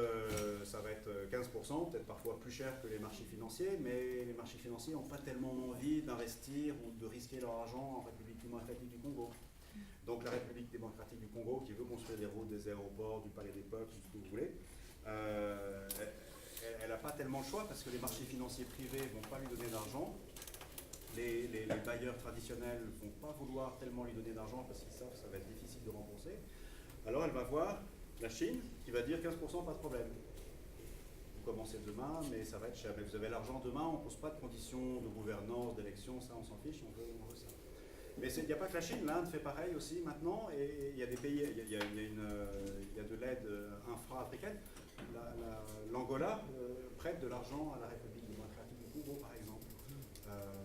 15%, peut-être parfois plus cher que les marchés financiers, mais les marchés financiers n'ont pas tellement envie d'investir ou de risquer leur argent en République démocratique du Congo. Donc la République démocratique du Congo, qui veut construire des routes, des aéroports, du palais des peuples, tout ce que vous voulez, elle n'a pas tellement le choix parce que les marchés financiers privés ne vont pas lui donner d'argent. Les bailleurs traditionnels ne vont pas vouloir tellement lui donner d'argent parce qu'ils savent que ça va être difficile de rembourser. Alors elle va voir la Chine qui va dire 15%, pas de problème. Vous commencez demain, mais ça va être cher. Mais vous avez l'argent demain, on ne pose pas de conditions de gouvernance, d'élection, ça on s'en fiche, on veut ça. Mais il n'y a pas que la Chine, l'Inde fait pareil aussi maintenant, et il y a des pays, il y a de l'aide infra-africaine. L'Angola prête de l'argent à la République démocratique du Congo, par exemple,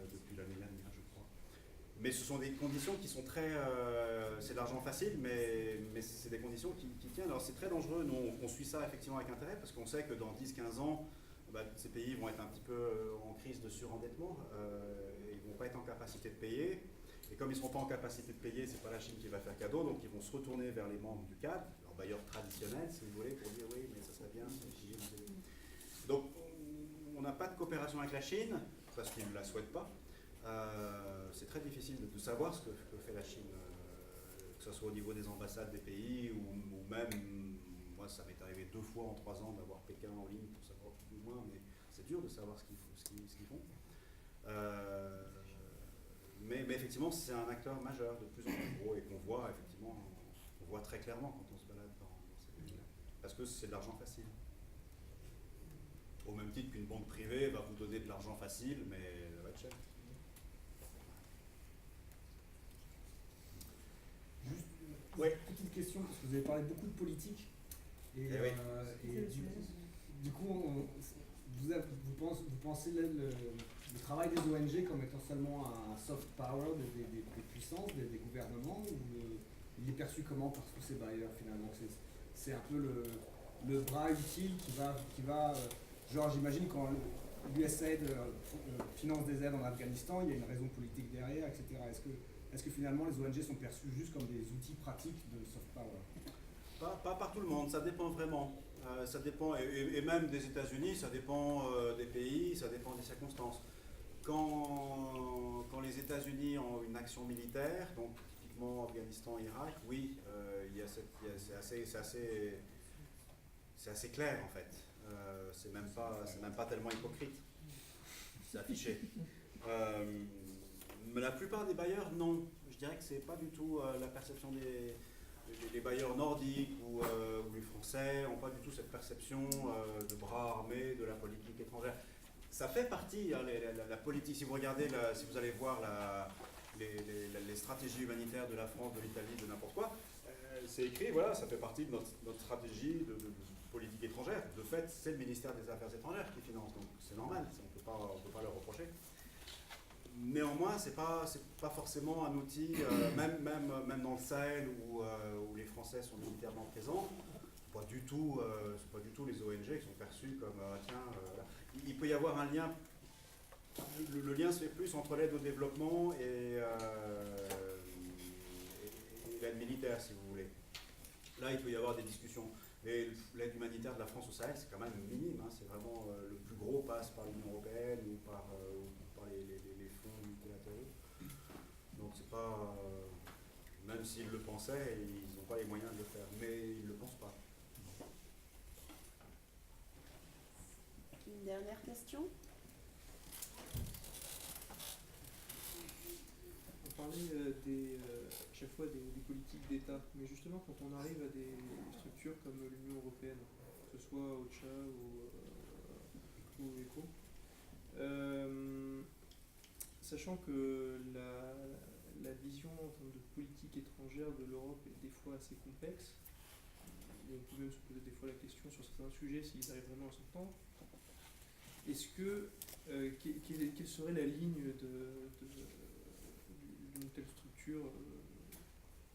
depuis l'année dernière, je crois. Mais ce sont des conditions qui sont très... c'est de l'argent facile, mais c'est des conditions qui tiennent. Alors c'est très dangereux, nous on suit ça effectivement avec intérêt, parce qu'on sait que dans 10-15 ans, ces pays vont être un petit peu en crise de surendettement, et ils ne vont pas être en capacité de payer. Et comme ils ne seront pas en capacité de payer, ce n'est pas la Chine qui va faire cadeau, donc ils vont se retourner vers les membres du CAD, leurs bailleurs traditionnels, si vous voulez, pour dire oui, mais ça serait bien. Donc, on n'a pas de coopération avec la Chine, parce qu'ils ne la souhaitent pas. C'est très difficile de savoir ce que fait la Chine, que ce soit au niveau des ambassades des pays, ou même, moi ça m'est arrivé 2 fois en 3 ans d'avoir Pékin en ligne pour savoir plus ou moins, mais c'est dur de savoir ce qu'ils font. Mais effectivement, c'est un acteur majeur de plus en plus gros et qu'on voit effectivement, on voit très clairement quand on se balade dans ces pays-là. Parce que c'est de l'argent facile. Au même titre qu'une banque privée va vous donner de l'argent facile, mais ça va être cher. Juste Ouais. une petite question, parce que vous avez parlé beaucoup de politique. Et, Eh oui. et du coup, vous pensez le travail des ONG comme étant seulement un soft power des puissances, des gouvernements, ou il est perçu comment par tous ces bailleurs finalement? C'est un peu le bras utile qui va genre j'imagine quand l'USAID finance des aides en Afghanistan, il y a une raison politique derrière, etc. Est-ce que finalement les ONG sont perçues juste comme des outils pratiques de soft power? Pas par tout le monde, ça dépend vraiment. Ça dépend, et même des États-Unis, ça dépend des pays, ça dépend des circonstances. Quand les États-Unis ont une action militaire, donc typiquement Afghanistan, Irak, oui, c'est assez clair en fait. C'est même pas tellement hypocrite. C'est affiché. Mais la plupart des bailleurs, non. Je dirais que c'est pas du tout la perception les bailleurs nordiques ou les Français n'ont pas du tout cette perception de bras armés de la politique étrangère. Ça fait partie, hein, la politique, si vous regardez, si vous allez voir les stratégies humanitaires de la France, de l'Italie, de n'importe quoi, c'est écrit, voilà, ça fait partie de notre stratégie de politique étrangère. De fait, c'est le ministère des Affaires étrangères qui finance, donc c'est normal, on ne peut pas leur reprocher. Néanmoins, c'est pas forcément un outil, même dans le Sahel où les Français sont militairement présents, c'est pas du tout les ONG qui sont perçus comme il peut y avoir un lien. Le lien se fait plus entre l'aide au développement et l'aide militaire, si vous voulez. Là, il peut y avoir des discussions. Mais l'aide humanitaire de la France au Sahel, c'est quand même minime. Hein. C'est vraiment le plus gros passe par l'Union européenne ou par les fonds multilatéraux. Donc c'est pas... même s'ils le pensaient, ils n'ont pas les moyens de le faire. Mais ils ne le pensent pas. Une dernière question? On parlait à chaque fois des politiques d'État, mais justement quand on arrive à des structures comme l'Union européenne, que ce soit OCHA ou ECHO, sachant que la vision en termes de politique étrangère de l'Europe est des fois assez complexe, et on peut même se poser des fois la question sur certains sujets s'ils arrivent vraiment à s'entendre. Est-ce que quelle serait la ligne d'une telle structure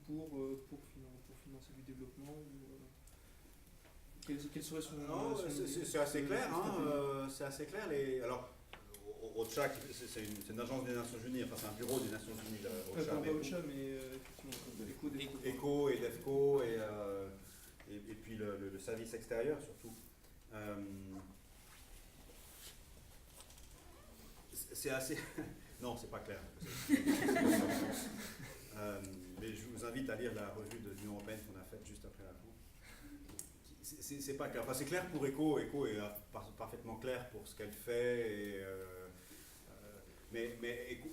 pour financer du développement quel serait son... C'est assez clair. C'est assez clair. Alors, OCHA, c'est une agence des Nations Unies, enfin c'est un bureau des Nations Unies. Pas OCHA, mais effectivement, ECHO et DEFCO et puis le service extérieur surtout. C'est assez... non, c'est pas clair. Mais je vous invite à lire la revue de l'Union européenne qu'on a faite juste après la fin. C'est pas clair. Enfin, c'est clair pour ECHO. ECHO est parfaitement clair pour ce qu'elle fait. Mais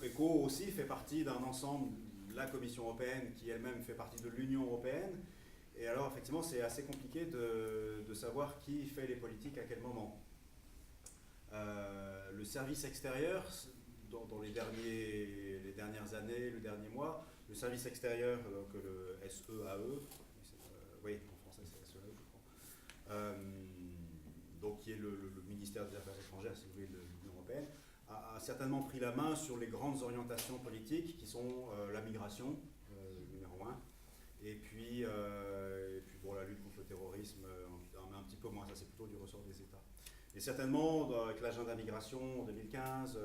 ECHO aussi fait partie d'un ensemble, la Commission européenne, qui elle-même fait partie de l'Union européenne. Et alors, effectivement, c'est assez compliqué de savoir qui fait les politiques à quel moment. Le service extérieur, dans les dernières années, le dernier mois, le service extérieur, donc le SEAE, oui, en français c'est SEAE, je crois, donc qui est le ministère des Affaires étrangères, si vous voulez, de l'Union européenne, a certainement pris la main sur les grandes orientations politiques qui sont la migration, numéro 1, et puis bon, la lutte contre le terrorisme, un petit peu moins, ça c'est plutôt du ressort des États. Et certainement, avec l'agenda migration en 2015,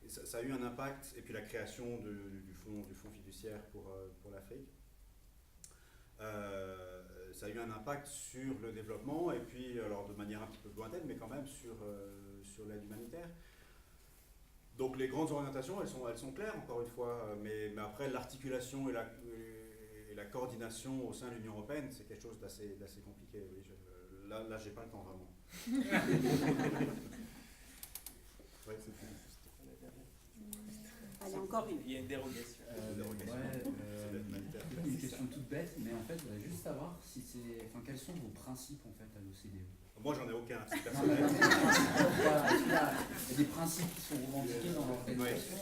ça a eu un impact, et puis la création du fonds fiduciaire pour l'Afrique. ça a eu un impact sur le développement, et puis alors de manière un petit peu lointaine, mais quand même sur l'aide humanitaire. Donc les grandes orientations, elles sont claires, encore une fois, mais après l'articulation et la coordination au sein de l'Union européenne, c'est quelque chose d'assez compliqué. Oui, là, j'ai pas le temps vraiment. Ouais, Allez, encore une. Il y a une dérogation. Une question toute bête, mais en fait, je voudrais juste savoir quels sont vos principes en fait à l'OCDE. Moi, j'en ai aucun, c'est Non, personnel. voilà, il y a des principes qui sont revendiqués dans l'organisation.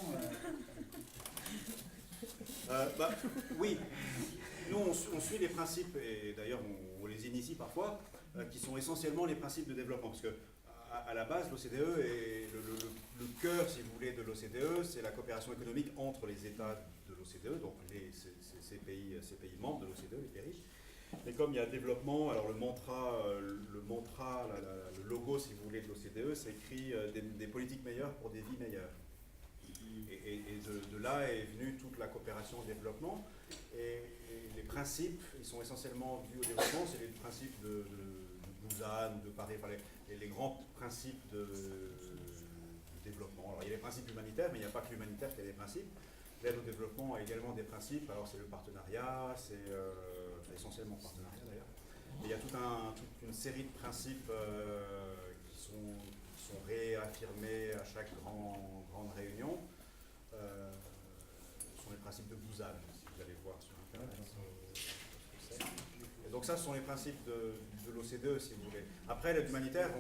Oui, nous on suit les principes, et d'ailleurs on les initie parfois, qui sont essentiellement les principes de développement, parce que à la base l'OCDE est le cœur, si vous voulez, de l'OCDE, c'est la coopération économique entre les États de l'OCDE, donc ces pays membres de l'OCDE, les pays riches. Et comme il y a développement, alors le mantra, le logo, si vous voulez, de l'OCDE, c'est écrit des politiques meilleures pour des vies meilleures. Et de là est venue toute la coopération au développement. Et les principes, ils sont essentiellement dus au développement, c'est les principes de Busan, de Paris, enfin les grands principes de développement. Alors il y a les principes humanitaires, mais il n'y a pas que l'humanitaire qui a des principes. L'aide au développement a également des principes, alors c'est le partenariat, c'est essentiellement le partenariat d'ailleurs. Mais il y a toute une série de principes qui sont réaffirmés à chaque grande réunion. Ce sont les principes de Busan, si vous allez voir sur Internet. Et donc ça, ce sont les principes de l'OCDE, si vous voulez. Après, l'aide humanitaire,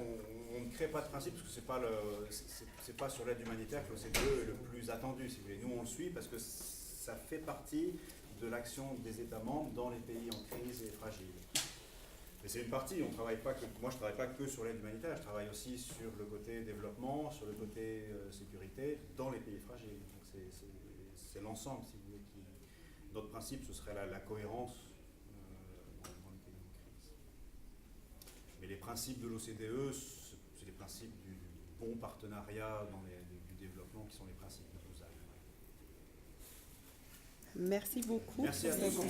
on ne crée pas de principe, parce que c'est pas sur l'aide humanitaire que l'OCDE est le plus attendu, si vous voulez. Nous, on le suit parce que ça fait partie de l'action des États membres dans les pays en crise et fragiles. Mais c'est une partie, moi je ne travaille pas que sur l'aide humanitaire, je travaille aussi sur le côté développement, sur le côté sécurité, dans les pays fragiles. Donc c'est l'ensemble, si vous voulez. Notre principe, ce serait la cohérence dans les pays en crise. Mais les principes de l'OCDE, c'est les principes du bon partenariat du développement qui sont les principes de Busan. Merci beaucoup. Merci à tous.